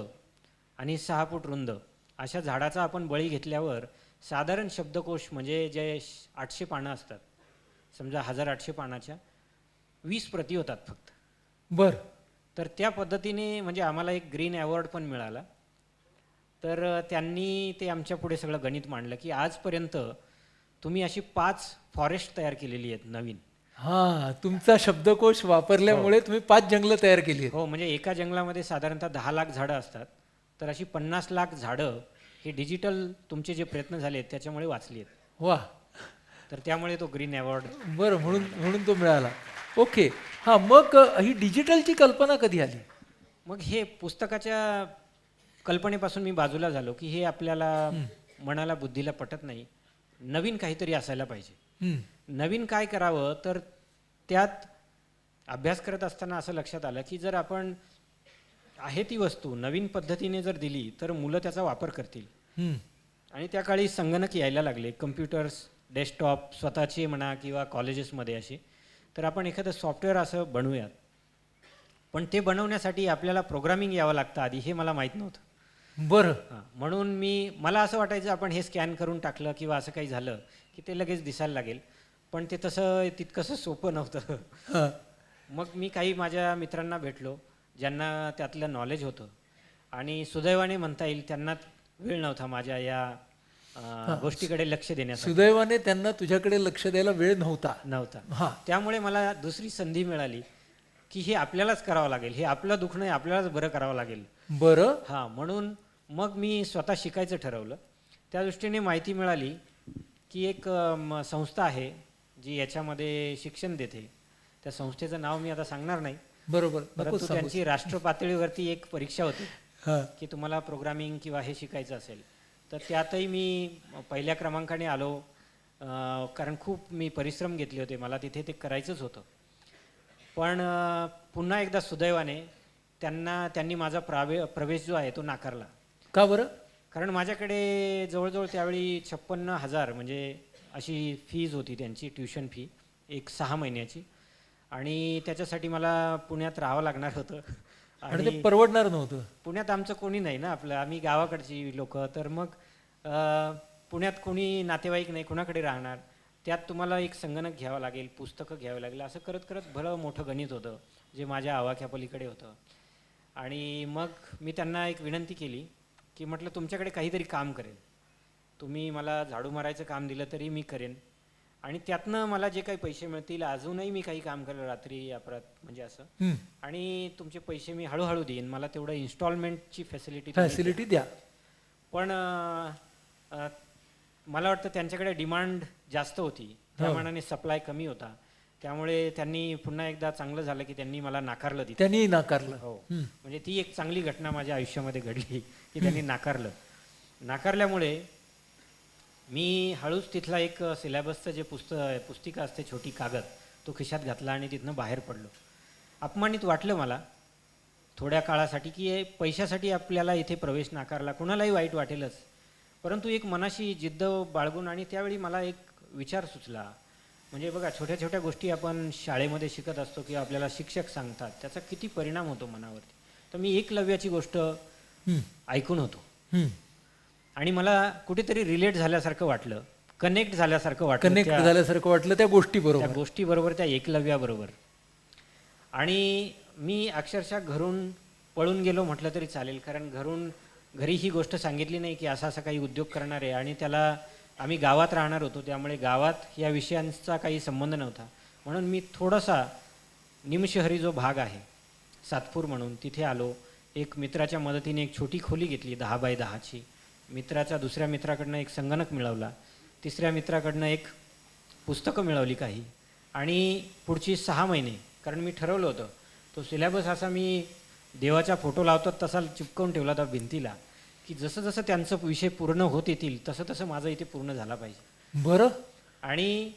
आणि 6 फूट रुंद अशा झाडाचा आपण बळी घेतल्यावर साधारण शब्दकोश म्हणजे जे 800 पानं असतात, समजा 1800 पानाच्या 20 प्रती होतात फक्त. बर. तर त्या पद्धतीने म्हणजे आम्हाला एक ग्रीन अवॉर्ड पण मिळाला. तर त्यांनी ते आमच्या पुढे सगळं गणित मांडलं की आजपर्यंत तुम्ही अशी 5 फॉरेस्ट तयार केलेली आहेत नवीन. हा, तुमचा शब्दकोश वापरल्यामुळे तुम्ही 5 जंगलं तयार केली आहेत. हो, म्हणजे एका जंगलामध्ये साधारणतः 10 लाख झाडं असतात, तर अशी 50 लाख झाडं हे डिजिटल तुमचे जे प्रयत्न झाले त्याच्यामुळे वाचली आहेत. वा. तर त्यामुळे तो ग्रीन अवॉर्ड. बरं, म्हणून म्हणून तो मिळाला. ओके. हां, मग ही डिजिटलची कल्पना कधी आली? मग हे पुस्तकाच्या कल्पनेपासून मी बाजूला झालो की हे आपल्याला मनाला बुद्धीला पटत नाही, नवीन काहीतरी असायला पाहिजे. हं. नवीन काय करावं, तर त्यात अभ्यास करत असताना असं लक्षात आलं की जर आपण आहे ती वस्तू नवीन पद्धतीने जर दिली तर मुलं त्याचा वापर करतील. हं. आणि त्या काळी संगणक यायला लागले, कम्प्युटर्स, डेस्कटॉप स्वतःचे म्हणा किंवा कॉलेजेसमध्ये असे. तर आपण एखादं सॉफ्टवेअर असं बनवूयात, पण ते बनवण्यासाठी आपल्याला प्रोग्रामिंग यावं लागतं आधी, हे मला माहीत नव्हतं. बरं. हां, म्हणून मला असं वाटायचं आपण हे स्कॅन करून टाकलं किंवा असं काही झालं की ते लगेच दिसायला लागेल, पण ते तसं तितकंसं सोपं नव्हतं. हां. मग मी काही माझ्या मित्रांना भेटलो ज्यांना त्यातलं नॉलेज होतं, आणि सुदैवाने म्हणता येईल त्यांना वेळ नव्हता माझ्या या गोष्टीकडे लक्ष देण्यासाठी. सुदैवाने त्यांना तुझ्याकडे लक्ष द्यायला वेळ नव्हता. हां. त्यामुळे मला दुसरी संधी मिळाली की हे आपल्यालाच करावं लागेल, हे आपलं दुखणं आहे, आपल्यालाच बरं करावं लागेल. बरं. हां, म्हणून मग मी स्वतः शिकायचं ठरवलं. त्या दृष्टीने माहिती मिळाली की एक संस्था आहे जी याच्यामध्ये शिक्षण देते. त्या संस्थेचं नाव मी आता सांगणार नाही, बरोबर. परंतु त्यांची राष्ट्र पातळीवरती एक परीक्षा होती हां. की तुम्हाला प्रोग्रामिंग किंवा हे शिकायचं असेल तर त्यातही मी पहिल्या क्रमांकाने आलो. कारण खूप मी परिश्रम घेतले होते, मला तिथे ते करायचंच होतं. पण पुन्हा एकदा सुदैवाने त्यांनी माझा प्रवेश जो आहे तो नाकारला. का बरं? कारण माझ्याकडे जवळजवळ त्यावेळी 56,000 म्हणजे अशी फीज होती त्यांची, ट्युशन फी, एक 6 महिन्याची. आणि त्याच्यासाठी मला पुण्यात राहावं लागणार होतं. आणि ते परवडणार नव्हतं. पुण्यात आमचं कोणी नाही ना, आम्ही गावाकडची लोक. तर मग पुण्यात कोणी नातेवाईक नाही, कुणाकडे राहणार. त्यात तुम्हाला एक संगणक घ्यावं लागेल, पुस्तकं घ्यावं लागेल, असं करत करत भलं मोठं गणित होतं जे माझ्या आवाक्यापलीकडे होतं. आणि मग मी त्यांना एक विनंती केली की म्हटलं तुमच्याकडे काहीतरी काम करेन, तुम्ही मला झाडू मारायचं काम दिलं तरी मी करेन, आणि त्यातनं मला जे काही पैसे मिळतील, अजूनही मी काही काम करेल रात्री अपरात म्हणजे असं, आणि तुमचे पैसे मी हळूहळू देईन, मला तेवढं इन्स्टॉलमेंटची फॅसिलिटी द्या. पण मला वाटतं त्यांच्याकडे डिमांड जास्त होती, त्या मानाने सप्लाय कमी होता. त्यामुळे त्यांनी पुन्हा एकदा चांगलं झालं की त्यांनी मला नाकारलं तिथे. त्यांनी नाकारलं. हो, म्हणजे ती एक चांगली घटना माझ्या आयुष्यामध्ये घडली की त्यांनी नाकारलं. नाकारल्यामुळे मी हळूच तिथला एक सिलेबसचं जे पुस्तिका असते, छोटी कागद, तो खिशात घातला आणि तिथनं बाहेर पडलो. अपमानित वाटलं मला थोड्या काळासाठी की पैशासाठी आपल्याला इथे प्रवेश नाकारला, कुणालाही वाईट वाटेलच. परंतु एक मनाशी जिद्द बाळगून, आणि त्यावेळी मला एक विचार सुचला. म्हणजे बघा, छोट्या छोट्या गोष्टी आपण शाळेमध्ये शिकत असतो किंवा आपल्याला शिक्षक सांगतात, त्याचा किती परिणाम होतो मनावरती. तर मी एकलव्याची गोष्ट ऐकून होतो आणि मला कुठेतरी रिलेट झाल्यासारखं वाटलं, कनेक्ट झाल्यासारखं वाटलं त्या गोष्टीबरोबर, त्या एकलव्याबरोबर. आणि मी अक्षरशः घरून पळून गेलो म्हटलं तरी चालेल, कारण घरी ही गोष्ट सांगितली नाही की असा काही उद्योग करणार आहे. आणि त्याला आम्ही गावात राहणार होतो, त्यामुळे गावात या विषयांचा काही संबंध नव्हता. म्हणून मी थोडासा निमशहरी जो भाग आहे सातपूर म्हणून, तिथे आलो. एक मित्राच्या मदतीने एक छोटी खोली घेतली 10 बाय 10ची. दुसऱ्या मित्राकडनं एक संगणक मिळवला, तिसऱ्या मित्राकडनं एक पुस्तकं मिळवली काही. आणि पुढची 6 महिने, कारण मी ठरवलं होतं तो सिलेबस असा मी देवाचा फोटो लावतो तसा चिपकवून ठेवला होता भिंतीला, की जसं जसं त्यांचं विषय पूर्ण होत येतील तसं तसं माझं इथे पूर्ण झाला पाहिजे. बरं. आणि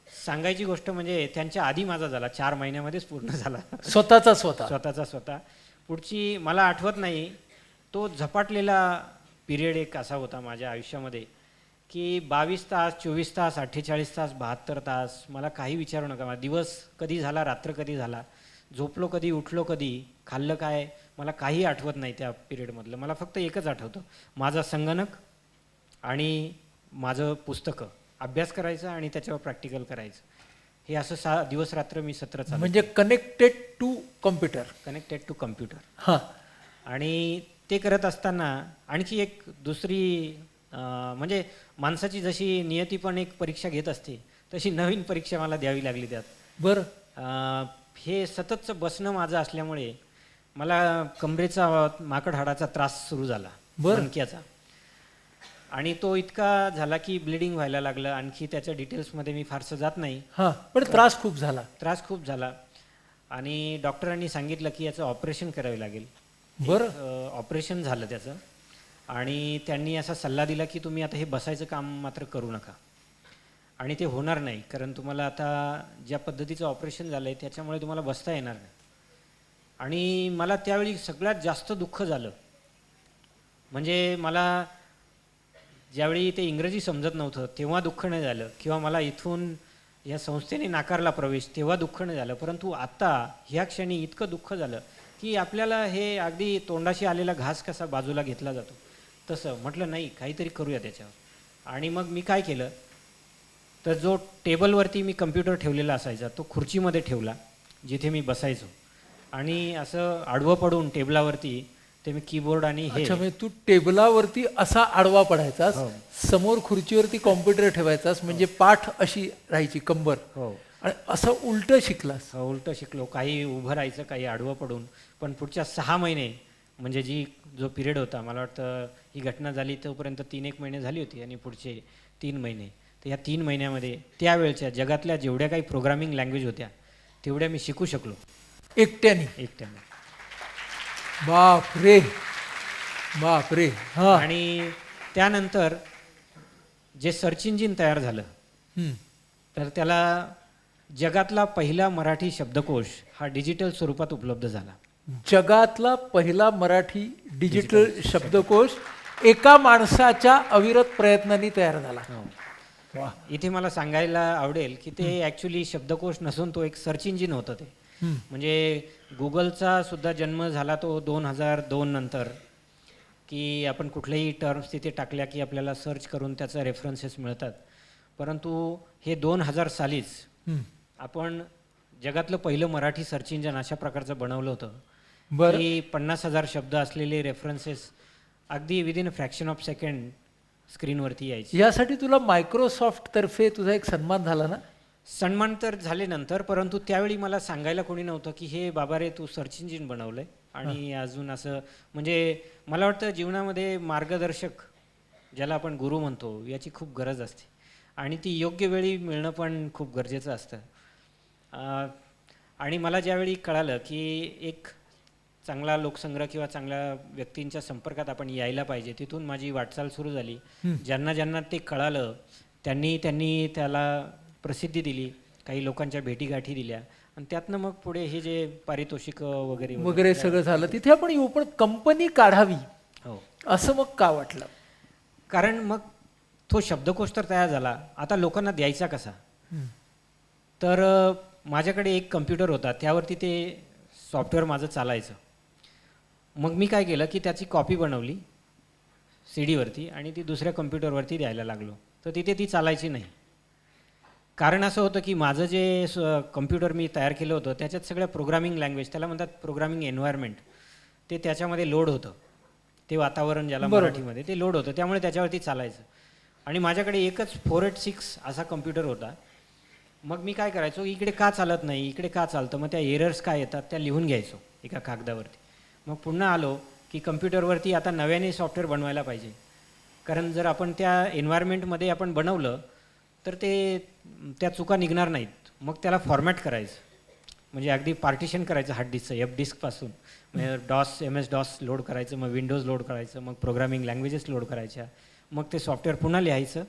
सांगायची गोष्ट म्हणजे त्यांच्या आधी माझा झाला, 4 महिन्यामध्येच पूर्ण झाला स्वतः. पुढची मला आठवत नाही, तो झपाटलेला पिरियड एक असा होता माझ्या आयुष्यामध्ये की 22 तास, 24 तास, 48 तास, 72 तास, मला काही विचारू नका. दिवस कधी झाला, रात्र कधी झाला, झोपलो कधी, उठलो कधी, खाल्लं काय, मला काही आठवत नाही त्या पिरियडमधलं. मला फक्त एकच आठवतं, माझा संगणक आणि माझं पुस्तकं, अभ्यास करायचा आणि त्याच्यावर प्रॅक्टिकल करायचं. हे असं दिवस रात्र मी सत्र चालू, म्हणजे connected to computer. Connected to computer. हां. आणि ते करत असताना आणखी एक दुसरी म्हणजे माणसाची जशी नियती पण एक परीक्षा घेत असते, तशी नवीन परीक्षा मला द्यावी लागली त्यात. बरं. हे सततचं बसणं माझं असल्यामुळे मला कमरेचा माकड हाडाचा त्रास सुरू झाला, बरं. मणक्याचा. आणि तो इतका झाला की ब्लिडिंग व्हायला लागलं. आणखी त्याच्या डिटेल्समध्ये मी फारसं जात नाही. हां, पण त्रास खूप झाला. त्रास खूप झाला आणि डॉक्टरांनी सांगितलं की याचं ऑपरेशन करावे लागेल. बरं. ऑपरेशन झालं त्याचं आणि त्यांनी असा सल्ला दिला की तुम्ही आता हे बसायचं काम मात्र करू नका आणि ते होणार नाही, कारण तुम्हाला आता ज्या पद्धतीचं ऑपरेशन झालं आहे त्याच्यामुळे तुम्हाला बसता येणार नाही. आणि मला त्यावेळी सगळ्यात जास्त दुःख झालं, म्हणजे मला ज्यावेळी ते इंग्रजी समजत नव्हतं तेव्हा दुःख नाही झालं, किंवा मला इथून या संस्थेने नाकारला प्रवेश तेव्हा दुःख नाही झालं, परंतु आत्ता ह्या क्षणी इतकं दुःख झालं की आपल्याला हे अगदी तोंडाशी आलेला घास कसा बाजूला घेतला जातो तसं. म्हटलं नाही, काहीतरी करूया त्याच्यावर. आणि मग मी काय केलं, तर जो टेबलवरती मी कम्प्युटर ठेवलेला असायचा तो खुर्चीमध्ये ठेवला जिथे मी बसायचो, आणि असं आडवं पडून टेबलावरती ते मी कीबोर्ड आणि हे. अच्छा, म्हणजे तू टेबलावरती असा आडवा पडायचास, हो. समोर खुर्चीवरती कॉम्प्युटर ठेवायचास, म्हणजे पाठ अशी राहायची कंबर, हो आणि असं उलटं शिकलास. उलटं शिकलो. काही उभं राहायचं, काही आडवं पडून. पण पुढच्या 6 महिने म्हणजे जो पिरियड होता, मला वाटतं ही घटना झाली तोपर्यंत 3-1 महिने झाली होती, आणि पुढचे 3 महिने, तर या 3 महिन्यामध्ये त्यावेळच्या जगातल्या जेवढ्या काही प्रोग्रामिंग लँग्वेज होत्या तेवढ्या मी शिकू शकलो एकट्याने. एकट्याने. बाप रे, बाप रे. हां. आणि त्यानंतर जे सर्च इंजिन तयार झालं, हं. तर त्याला जगातला पहिला मराठी शब्दकोश हा डिजिटल स्वरूपात उपलब्ध झाला. जगातला पहिला मराठी डिजिटल शब्दकोश एका माणसाच्या अविरत प्रयत्नांनी तयार झाला. वा. इथे मला सांगायला आवडेल की ते ॲक्च्युली शब्दकोश नसून तो एक सर्च इंजिन होतं. ते हं. म्हणजे गुगलचा सुद्धा जन्म झाला तो 2002 नंतर, की आपण कुठल्याही टर्म्स तिथे टाकल्या की आपल्याला सर्च करून त्याचा रेफरन्सेस मिळतात. परंतु हे 2000 सालीच हं. आपण जगातलं पहिलं मराठी सर्च इंजिन अशा प्रकारचं बनवलं होतं बरं. की 50,000 शब्द असलेले रेफरन्सेस अगदी within a fraction of second स्क्रीनवरती यायचे. यासाठी तुला मायक्रोसॉफ्ट तर्फे तुझा एक सन्मान झाला ना? सन्मान तर झाले नंतर, परंतु त्यावेळी मला सांगायला कोणी नव्हतं की हे बाबा रे तू सर्च इंजिन बनवलंय. आणि अजून असं म्हणजे मला वाटतं जीवनामध्ये मार्गदर्शक, ज्याला आपण गुरु म्हणतो, याची खूप गरज असते, आणि ती योग्य वेळी मिळणं पण खूप गरजेचं असतं. आणि मला ज्यावेळी कळालं की एक चांगला लोकसंग्रह किंवा चांगल्या व्यक्तींच्या संपर्कात आपण यायला पाहिजे, तिथून माझी वाटचाल सुरू झाली. ज्यांना ज्यांना ते कळालं त्यांनी त्याला प्रसिद्धी दिली, काही लोकांच्या भेटीगाठी दिल्या, आणि त्यातनं मग पुढे हे जे पारितोषिक वगैरे सगळं झालं. तिथे आपण येऊ, पण कंपनी काढावी हो, असं मग का वाटलं? कारण मग तो शब्दकोश तर तयार झाला, आता लोकांना द्यायचा कसा? तर माझ्याकडे एक कम्प्युटर होता, त्यावरती ते सॉफ्टवेअर माझं चालायचं. मग मी काय केलं की त्याची कॉपी बनवली CD वरती आणि ती दुसऱ्या कम्प्युटरवरती द्यायला लागलो. तर तिथे ती चालायची नाही. कारण असं होतं की माझं जे कम्प्युटर मी तयार केलं होतं त्याच्यात सगळ्या प्रोग्रामिंग लँग्वेज, त्याला म्हणतात प्रोग्रामिंग एन्व्हायरमेंट, ते त्याच्यामध्ये लोड होतं. ते वातावरण ज्याला मराठीमध्ये ते लोड होतं, त्यामुळे त्याच्यावरती चालायचं. आणि माझ्याकडे एकच 486 असा कम्प्युटर होता. मग मी काय करायचो, इकडे का चालत नाही, इकडे का चालतं, मग त्या एरर्स काय येतात त्या लिहून घ्यायचो एका कागदावरती. मग पुन्हा आलो की कम्प्युटरवरती आता नव्याने सॉफ्टवेअर बनवायला पाहिजे, कारण जर आपण त्या एन्व्हायरमेंटमध्ये आपण बनवलं तर त्या चुका निघणार नाहीत. मग त्याला फॉर्मॅट करायचं, म्हणजे अगदी पार्टिशन करायचं हार्ड डिस्कचं, एफ डिस्कपासून. म्हणजे MS DOS लोड करायचं, मग विंडोज लोड करायचं, मग प्रोग्रामिंग लँग्वेजेस लोड करायच्या, मग ते सॉफ्टवेअर पुन्हा लिहायचं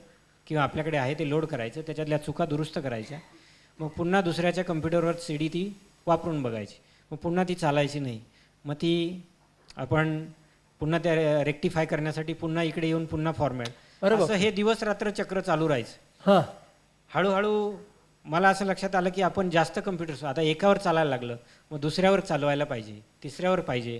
किंवा आपल्याकडे आहे ते लोड करायचं, त्याच्यातल्या चुका दुरुस्त करायच्या, मग पुन्हा दुसऱ्याच्या कम्प्युटरवर CD ती वापरून बघायची, मग पुन्हा ती चालायची नाही, मग ती आपण पुन्हा त्या रेक्टिफाय करण्यासाठी पुन्हा इकडे येऊन पुन्हा फॉर्मॅट. असं हे दिवस रात्र चक्र चालू राहायचं. हां. हळूहळू मला असं लक्षात आलं की आपण जास्त कम्प्युटर्स आता एकावर चालायला लागलं, मग दुसऱ्यावर चालवायला पाहिजे, तिसऱ्यावर पाहिजे.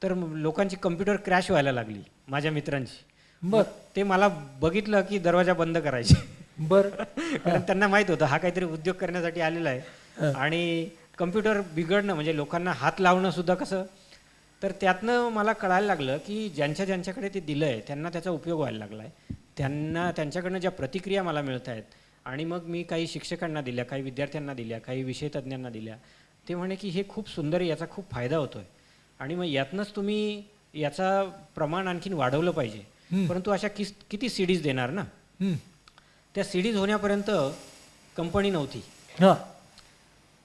तर लोकांची कम्प्युटर क्रॅश व्हायला लागली माझ्या मित्रांची. बर ते मला बघितलं की दरवाजा बंद करायचे. बर कारण त्यांना माहित होतं हा काहीतरी उद्योग करण्यासाठी आलेला आहे आणि कम्प्युटर बिघडणं म्हणजे लोकांना हात लावणं सुद्धा कसं. तर त्यातनं मला कळायला लागलं की ज्यांच्याकडे ते दिलं आहे त्यांना त्याचा उपयोग व्हायला लागला आहे. त्यांच्याकडनं ज्या प्रतिक्रिया मला मिळत आहेत आणि मग मी काही शिक्षकांना दिल्या, काही विद्यार्थ्यांना दिल्या, काही विषयतज्ञांना दिल्या. ते म्हणे की हे खूप सुंदर आहे, याचा खूप फायदा होतो आहे आणि मग यातनंच तुम्ही याचा प्रमाण आणखीन वाढवलं पाहिजे. परंतु अशा किती सीडीज देणार ना. त्या सीडीज होण्यापर्यंत कंपनी नव्हती. हां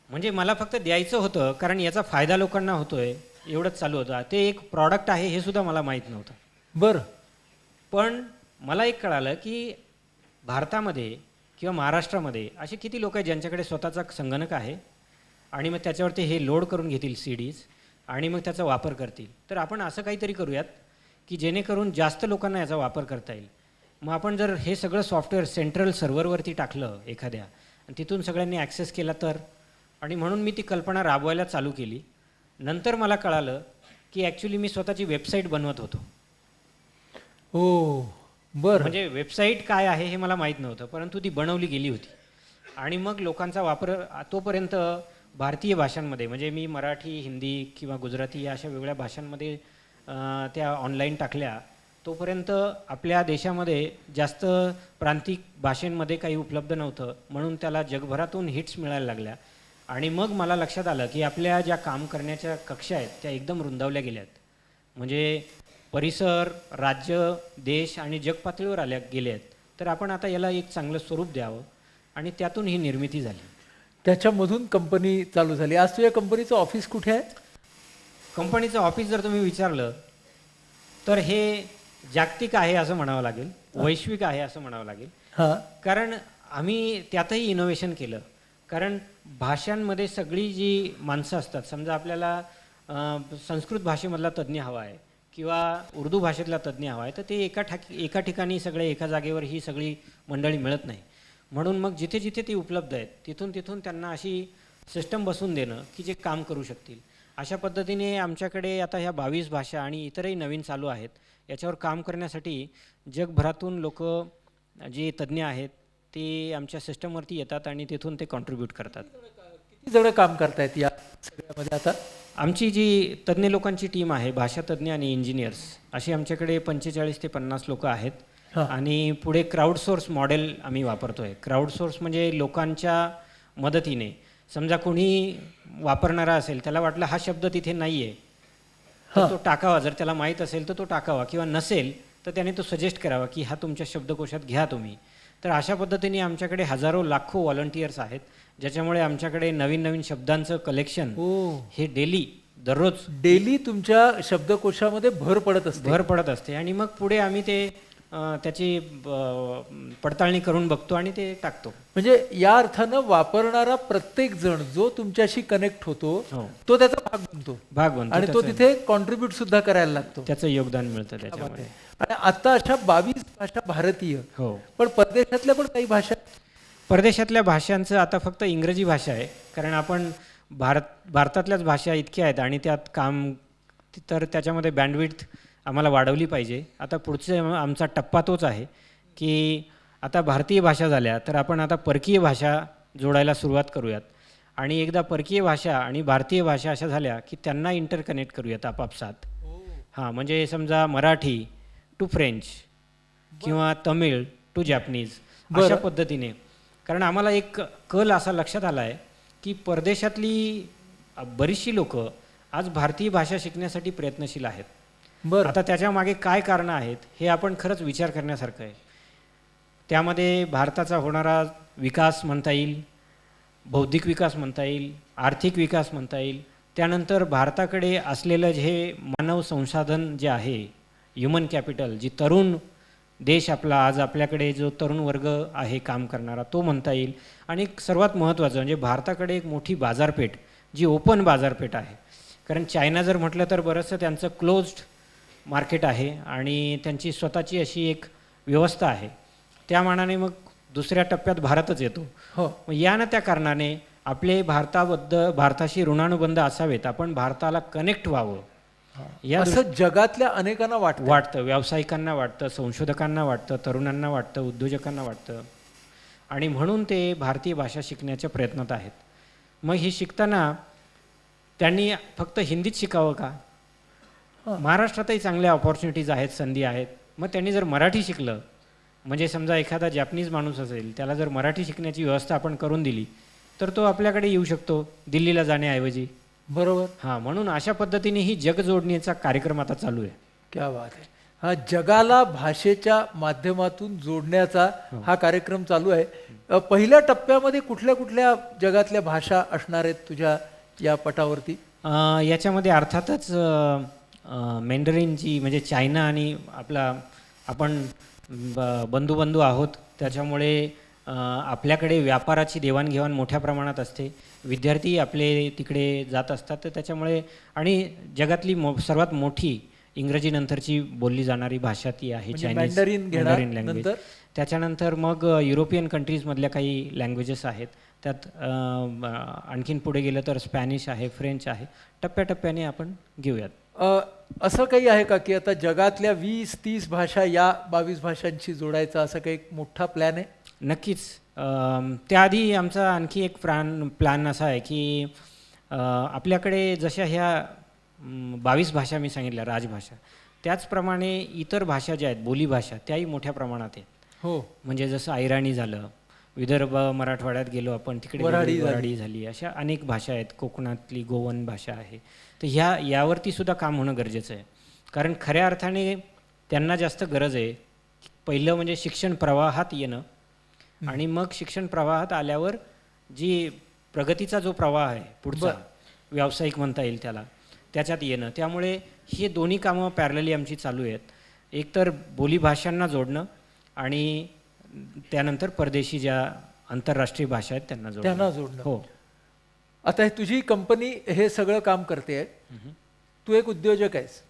म्हणजे मला फक्त द्यायचं होतं कारण याचा फायदा लोकांना होतोय एवढंच चालू होतं. ते एक प्रॉडक्ट आहे हे सुद्धा मला माहीत नव्हतं. बर पण मला एक कळालं की भारतामध्ये किंवा महाराष्ट्रामध्ये असे किती लोक आहेत ज्यांच्याकडे स्वतःचा संगणक आहे आणि मग त्याच्यावरती हे लोड करून घेतील सीडीज आणि मग त्याचा वापर करतील. तर आपण असं काहीतरी करूयात की जेणेकरून जास्त लोकांना याचा वापर करता येईल. मग आपण जर हे सगळं सॉफ्टवेअर सेंट्रल सर्व्हरवरती टाकलं एखाद्या आणि तिथून सगळ्यांनी ॲक्सेस केला तर. आणि म्हणून मी ती कल्पना राबवायला चालू केली. नंतर मला कळालं की ॲक्च्युली मी स्वतःची वेबसाईट बनवत होतो. ओ बर म्हणजे वेबसाईट काय आहे हे मला माहीत नव्हतं परंतु ती बनवली गेली होती. आणि मग लोकांचा वापर तोपर्यंत भारतीय भाषांमध्ये म्हणजे मी मराठी, हिंदी किंवा गुजराती या अशा वेगळ्या भाषांमध्ये त्या ऑनलाईन टाकल्या. तोपर्यंत आपल्या देशामध्ये जास्त प्रांतिक भाषेंमध्ये काही उपलब्ध नव्हतं म्हणून त्याला जगभरातून हिट्स मिळायला लागल्या. आणि मग मला लक्षात आलं की आपल्या ज्या काम करण्याच्या कक्षा आहेत त्या एकदम रुंदावल्या गेल्यात. म्हणजे परिसर, राज्य, देश आणि जगपातळीवर गेले आहेत. तर आपण आता याला एक चांगलं स्वरूप द्यावं आणि त्यातून ही निर्मिती झाली. त्याच्यामधून कंपनी चालू झाली. आज तुझ्या कंपनीचं ऑफिस कुठे आहे? कंपनीचं ऑफिस जर तुम्ही विचारलं तर हे जागतिक आहे असं म्हणावं लागेल, वैश्विक आहे असं म्हणावं लागेल. हां कारण आम्ही त्यातही इनोव्हेशन केलं. कारण भाषांमध्ये सगळी जी माणसं असतात, समजा आपल्याला संस्कृत भाषेमधला तज्ज्ञ हवा आहे किंवा उर्दू भाषेतला तज्ज्ञ हवा आहे तर ते एका ठिकाणी सगळे एका जागेवर ही सगळी मंडळी मिळत नाही. म्हणून मग जिथे जिथे ती उपलब्ध आहेत तिथून त्यांना अशी सिस्टम बसवून देणं की जे काम करू शकतील. अशा पद्धतीने आमच्याकडे आता ह्या 22 भाषा आणि इतरही नवीन चालू आहेत. याच्यावर काम करण्यासाठी जगभरातून लोक जे तज्ज्ञ आहेत ते आमच्या सिस्टमवरती येतात आणि तिथून ते कॉन्ट्रीब्यूट करतात. किती जण काम करतायत या सगळ्यामध्ये आता? आमची जी तज्ज्ञ लोकांची टीम आहे, भाषा तज्ज्ञ आणि इंजिनियर्स, अशी आमच्याकडे 45 ते 50 लोक आहेत. आणि पुढे क्राऊडसोर्स मॉडेल आम्ही वापरतोय. क्राऊडसोर्स म्हणजे लोकांच्या मदतीने, समजा कोणी वापरणारा असेल त्याला वाटलं हा शब्द तिथे नाही आहे तर तो टाकावा, जर त्याला माहीत असेल तर तो टाकावा किंवा नसेल तर त्याने तो सजेस्ट करावा की हा तुमच्या शब्दकोशात घ्या तुम्ही. तर अशा पद्धतीने आमच्याकडे हजारो लाखो व्हॉलंटियर्स आहेत ज्याच्यामुळे आमच्याकडे नवीन नवीन शब्दांचं कलेक्शन हे डेली तुमच्या शब्दकोशामध्ये भर पडत असते. आणि मग पुढे आम्ही ते त्याची पडताळणी करून बघतो आणि ते टाकतो. म्हणजे या अर्थानं वापरणारा प्रत्येक जण जो तुमच्याशी कनेक्ट होतो तो त्याचा भाग बनतो आणि तो तिथे कॉन्ट्रीब्यूट सुद्धा करायला लागतो, त्याचं योगदान मिळतं त्याच्यामध्ये. आणि आता अशा 22 भाषा भारतीय, पण परदेशातल्या पण काही भाषा. परदेशातल्या भाषांचं आता फक्त इंग्रजी भाषा आहे कारण आपण भारतातल्याच भाषा इतक्या आहेत आणि त्यात काम, तर त्याच्यामध्ये बँडविड्थ आम्हाला वाढवली पाहिजे. आता पुढचा आमचा टप्पा तोच आहे की आता भारतीय भाषा झाल्या तर आपण आता परकीय भाषा जोडायला सुरुवात करूयात. आणि एकदा परकीय भाषा आणि भारतीय भाषा अशा झाल्या की त्यांना इंटरकनेक्ट करूयात आपापसात. हां, म्हणजे समजा मराठी टू फ्रेंच किंवा तमिळ टू जॅपनीज अशा पद्धतीने. कारण आम्हाला एक कल असा लक्षात आला आहे की परदेशातली बरीचशी लोक आज भारतीय भाषा शिकण्यासाठी प्रयत्नशील आहेत. आता त्याच्या मागे काय कारणं आहेत हे आपण खरंच विचार करण्यासारखं आहे. त्यामध्ये भारताचा होणारा विकास म्हणता येईल, बौद्धिक विकास म्हणता येईल, आर्थिक विकास म्हणता येईल. त्यानंतर भारताकडे असलेलं जे मानव संसाधन जे आहे, ह्युमन कॅपिटल, जी तरुण देश आपला, आज आपल्याकडे जो तरुण वर्ग आहे काम करणारा तो म्हणता येईल. आणि सर्वात महत्त्वाचं म्हणजे भारताकडे एक मोठी बाजारपेठ जी ओपन बाजारपेठ आहे. कारण चायना जर म्हटलं तर बरंचसं त्यांचं क्लोज्ड मार्केट आहे आणि त्यांची स्वतःची अशी एक व्यवस्था आहे. त्या मानाने मग दुसऱ्या टप्प्यात भारतच येतो. मग या ना त्या कारणाने आपले भारताशी ऋणानुबंध असावेत, आपण भारताला कनेक्ट व्हावं या असं जगातल्या अनेकांना वाटतं. वाटतं, व्यावसायिकांना वाटतं, संशोधकांना वाटतं, तरुणांना वाटतं, उद्योजकांना वाटतं, आणि म्हणून ते भारतीय भाषा शिकण्याच्या प्रयत्नात आहेत. मग ही शिकताना त्यांनी फक्त हिंदीत शिकावं का? महाराष्ट्रातही चांगल्या ऑपॉर्च्युनिटीज आहेत, संधी आहेत. मग त्यांनी जर मराठी शिकलं, म्हणजे समजा एखादा जॅपनीज माणूस असेल, त्याला जर मराठी शिकण्याची व्यवस्था आपण करून दिली तर तो आपल्याकडे येऊ शकतो दिल्लीला जाण्याऐवजी. बरोबर. हां, म्हणून अशा पद्धतीने ही जग जोडणीचा कार्यक्रम आता चालू आहे. क्या बात आहे. हा जगाला भाषेच्या माध्यमातून जोडण्याचा हा कार्यक्रम चालू आहे. पहिल्या टप्प्यामध्ये कुठल्या कुठल्या जगातल्या भाषा असणार आहेत तुझ्या या पटावरती? याच्यामध्ये अर्थातच मेंडरीनची, म्हणजे चायना आणि आपण बंधू आहोत, त्याच्यामुळे आपल्याकडे व्यापाराची देवाणघेवाण मोठ्या प्रमाणात असते. विद्यार्थी आपले तिकडे जात असतात, तर त्याच्यामुळे, आणि जगातली सर्वात मोठी इंग्रजी नंतरची बोलली जाणारी भाषा ती आहे म्हणजे चायनीज, मॅन्डरिन लँग्वेज. नंतर त्याच्यानंतर मग युरोपियन कंट्रीजमधल्या काही लँग्वेजेस आहेत, त्यात आणखीन पुढे गेलं तर स्पॅनिश आहे, फ्रेंच आहे. टप्प्याटप्प्याने आपण घेऊयात. असं काही आहे का की आता जगातल्या 20-30 भाषा या 22 भाषांशी जोडायचा असा काही एक मोठा प्लॅन आहे? नक्कीच. त्याआधी आमचा आणखी एक प्लॅन असा आहे की आपल्याकडे जशा ह्या 22 भाषा मी सांगितल्या राजभाषा, त्याचप्रमाणे इतर भाषा ज्या आहेत बोलीभाषा त्याही मोठ्या प्रमाणात आहेत. हो. म्हणजे जसं ऐराणी झालं, विदर्भ मराठवाड्यात गेलो आपण तिकडे वऱ्हाडी झाली, अशा अनेक भाषा आहेत. कोकणातली गोवन भाषा आहे. तर यावरती सुद्धा काम होणं गरजेचं आहे. कारण खऱ्या अर्थाने त्यांना जास्त गरज आहे. पहिलं म्हणजे शिक्षण प्रवाहात येणं, आणि मग शिक्षण प्रवाहात आल्यावर जी प्रगतीचा जो प्रवाह आहे पुढचा, व्यावसायिक म्हणता येईल त्याला, त्याच्यात येणं. त्यामुळे हे दोन्ही कामं पॅरलली आमची चालू आहेत. एकतर बोलीभाषांना जोडणं आणि त्यानंतर परदेशी ज्या आंतरराष्ट्रीय भाषा आहेत त्यांना जोडणं. हो. आता तुझी कंपनी हे सगळं काम करते आहे, तू एक उद्योजक आहेस.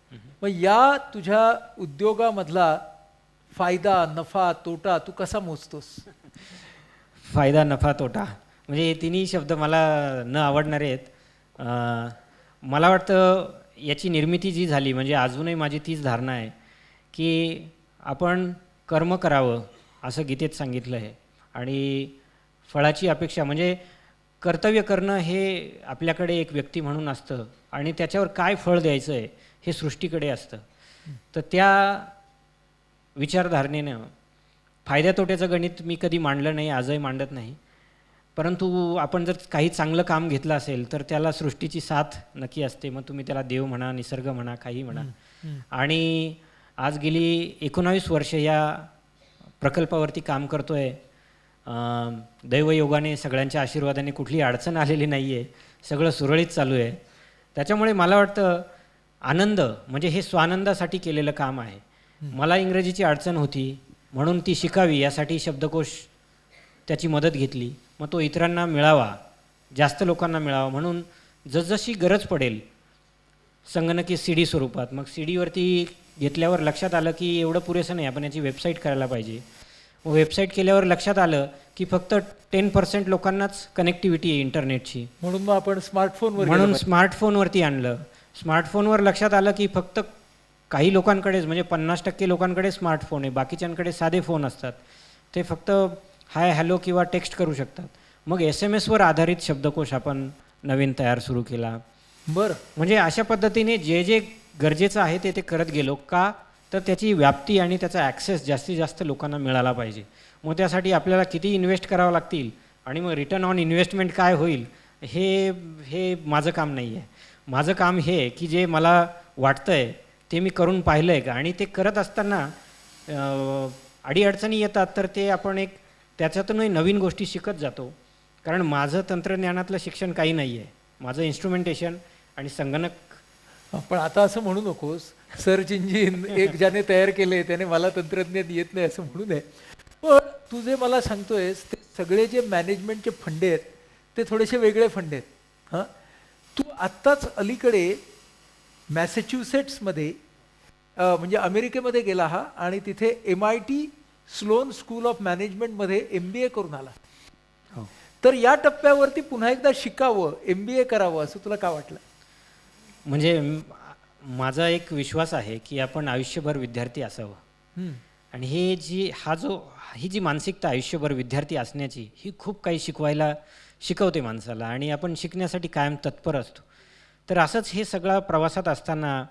मग या तुझ्या उद्योगामधला फायदा, नफा, तोटा तू कसा मोजतोस? फायदा, नफा, तोटा म्हणजे हे तिन्ही शब्द मला न आवडणारे आहेत. मला वाटतं याची निर्मिती जी झाली, म्हणजे अजूनही माझी तीच धारणा आहे की आपण कर्म करावं असं गीतेत सांगितलं आहे, आणि फळाची अपेक्षा, म्हणजे कर्तव्य करणं हे आपल्याकडे एक व्यक्ती म्हणून असतं, आणि त्याच्यावर काय फळ द्यायचं आहे हे सृष्टीकडे असतं. तर त्या विचारधारणेनं फायद्या तोट्याचं गणित मी कधी मांडलं नाही, आजही मांडत नाही. परंतु आपण जर काही चांगलं काम घेतलं असेल तर त्याला सृष्टीची साथ नक्की असते. मग तुम्ही त्याला देव म्हणा, निसर्ग म्हणा, काही म्हणा. आणि आज गेली 19 वर्ष या प्रकल्पावरती काम करतो आहे. दैवयोगाने, सगळ्यांच्या आशीर्वादाने कुठली अडचण आलेली नाही आहे, सगळं सुरळीत चालू आहे. त्याच्यामुळे मला वाटतं आनंद म्हणजे हे स्वानंदासाठी केलेलं काम आहे. मला इंग्रजीची अडचण होती म्हणून ती शिकावी यासाठी शब्दकोश त्याची मदत घेतली. मग तो इतरांना मिळावा, जास्त लोकांना मिळावा, म्हणून जसजशी गरज पडेल संगणकी CD स्वरूपात, मग CDवरती घेतल्यावर लक्षात आलं की एवढं पुरेसं नाही, आपण याची वेबसाईट करायला पाहिजे. मग वेबसाईट केल्यावर लक्षात आलं की फक्त 10% लोकांनाच कनेक्टिव्हिटी आहे इंटरनेटची, म्हणून मग आपण स्मार्टफोनवरती आणलं. स्मार्टफोनवर लक्षात आलं की फक्त काही लोकांकडेच, म्हणजे 50% लोकांकडे स्मार्टफोन आहे, बाकीच्यांकडे साधे फोन असतात, ते फक्त हाय हॅलो किंवा टेक्स्ट करू शकतात. मग SMS वर आधारित शब्दकोश आपण नवीन सुरू केला. बरं. म्हणजे अशा पद्धतीने जे जे गरजेचं आहे ते करत गेलो. का तर त्याची व्याप्ती आणि त्याचा ॲक्सेस जास्तीत जास्त लोकांना मिळाला पाहिजे. मग त्यासाठी आपल्याला किती इन्व्हेस्ट करावं लागतील आणि मग रिटर्न ऑन इन्व्हेस्टमेंट काय होईल हे माझं काम नाही आहे. माझं काम हे की जे मला वाटतं आहे ते मी करून पाहिलं आहे का, आणि ते करत असताना अडीअडचणी येतात तर ते आपण त्याच्यातूनही नवीन गोष्टी शिकत जातो. कारण माझं तंत्रज्ञानातलं शिक्षण काही नाही आहे, माझं इन्स्ट्रुमेंटेशन आणि संगणक. पण आता असं म्हणू नकोस, सर्च इंजिन एक ज्याने तयार केले त्याने मला तंत्रज्ञान येत नाही असं म्हणू नये. पण तू जे मला सांगतोयस ते सगळे जे मॅनेजमेंटचे फंडे आहेत ते थोडेसे वेगळे फंडे आहेत. हां, तू आत्ताच अलीकडे मॅसेच्युसेट्समध्ये म्हणजे अमेरिकेमध्ये गेला हा आणि तिथे MIT स्लोन स्कूल ऑफ मॅनेजमेंटमध्ये MBA करून आला. हो. तर या टप्प्यावरती पुन्हा एकदा शिकावं, MBA करावं असं तुला का वाटलं? म्हणजे माझा एक विश्वास आहे की आपण आयुष्यभर विद्यार्थी असावं. हं. आणि ही जी मानसिकता आयुष्यभर विद्यार्थी असण्याची ही खूप काही शिकवते माणसाला आणि आपण शिकण्यासाठी कायम तत्पर असतो. तर असंच हे सगळा प्रवासात असताना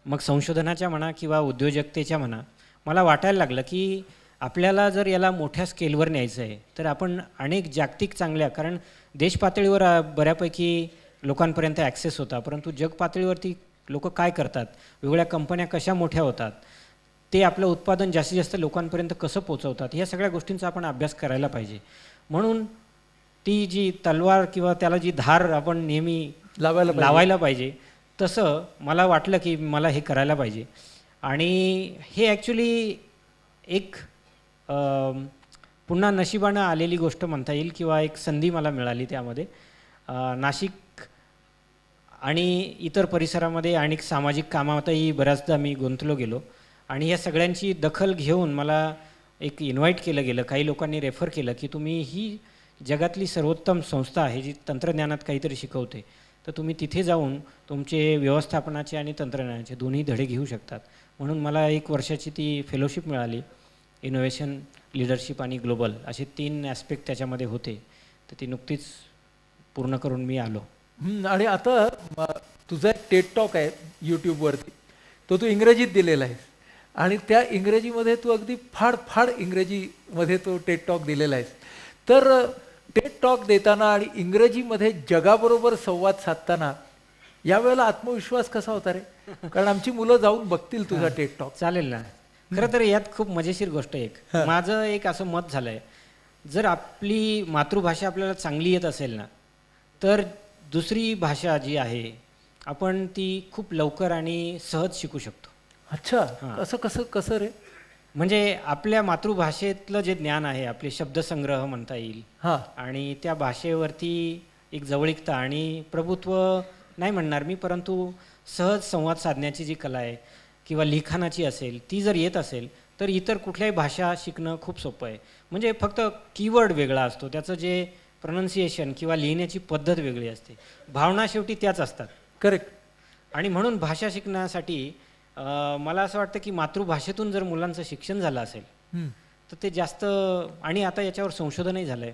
मग संशोधनाच्या म्हणा किंवा उद्योजकतेच्या म्हणा मला वाटायला लागलं की आपल्याला जर याला मोठ्या स्केलवर न्यायचं आहे तर आपण अनेक जागतिक चांगल्या, कारण देश पातळीवर बऱ्यापैकी लोकांपर्यंत ॲक्सेस होता, परंतु जग पातळीवरती लोक काय करतात, वेगवेगळ्या कंपन्या कशा मोठ्या होतात, ते आपलं उत्पादन जास्तीत जास्त लोकांपर्यंत कसं पोचवतात, ह्या सगळ्या गोष्टींचा आपण अभ्यास करायला पाहिजे. म्हणून ती जी तलवार किंवा त्याला जी धार आपण नेहमी लावायला पाहिजे, तसं मला वाटलं की मला हे करायला पाहिजे. आणि हे ॲक्च्युली एक पुन्हा नशिबानं आलेली गोष्ट म्हणता येईल किंवा एक संधी मला मिळाली त्यामध्ये. नाशिक आणि इतर परिसरामध्ये आणि सामाजिक कामातही बऱ्याचदा मी गुंतलो गेलो आणि या सगळ्यांची दखल घेऊन मला एक इन्व्हाइट केलं गेलं, काही लोकांनी रेफर केलं की तुम्ही ही जगातली सर्वोत्तम संस्था आहे जी तंत्रज्ञानात काहीतरी शिकवते, तर तुम्ही तिथे जाऊन तुमचे व्यवस्थापनाचे आणि तंत्रज्ञानाचे दोन्ही धडे घेऊ शकतात. म्हणून मला 1 वर्षाची ती फेलोशिप मिळाली. इनोव्हेशन, लिडरशिप आणि ग्लोबल असे 3 ॲस्पेक्ट त्याच्यामध्ये होते, तर ती नुकतीच पूर्ण करून मी आलो. आणि आता तुझा एक टेड टॉक आहे यूट्यूबवरती, तो तू इंग्रजीत दिलेला आहेस आणि त्या इंग्रजीमध्ये तू अगदी फाड इंग्रजीमध्ये तो टेड टॉक दिलेला आहेस. तर टेड टॉक देताना आणि इंग्रजीमध्ये जगाबरोबर संवाद साधताना यावेळेला आत्मविश्वास कसा होता रे? कारण आमची मुलं जाऊन बघतील तुझा टेड टॉक. चालेल ना. खरं तर यात खूप मजेशीर गोष्ट एक माझं एक असं मत झालं आहे, जर आपली मातृभाषा आपल्याला चांगली येत असेल ना, तर दुसरी भाषा जी आहे आपण ती खूप लवकर आणि सहज शिकू शकतो. अच्छा, असं कसं कसं रे? म्हणजे आपल्या मातृभाषेतलं जे ज्ञान आहे, आपले शब्दसंग्रह म्हणता येईल, हां, आणि त्या भाषेवरती एक जवळीकता आणि प्रभुत्व नाही म्हणणार मी, परंतु सहज संवाद साधण्याची जी कला आहे किंवा लिखाणाची असेल, ती जर येत असेल तर इतर कुठल्याही भाषा शिकणं खूप सोपं आहे. म्हणजे फक्त कीवर्ड वेगळा असतो, त्याचं जे प्रोनन्सिएशन किंवा लिहिण्याची पद्धत वेगळी असते, भावना शेवटी त्याच असतात. करेक्ट. आणि म्हणून भाषा शिकण्यासाठी मला असं वाटतं की मातृभाषेतून जर मुलांचं शिक्षण झालं असेल तर ते जास्त, आणि आता याच्यावर संशोधनही झालं आहे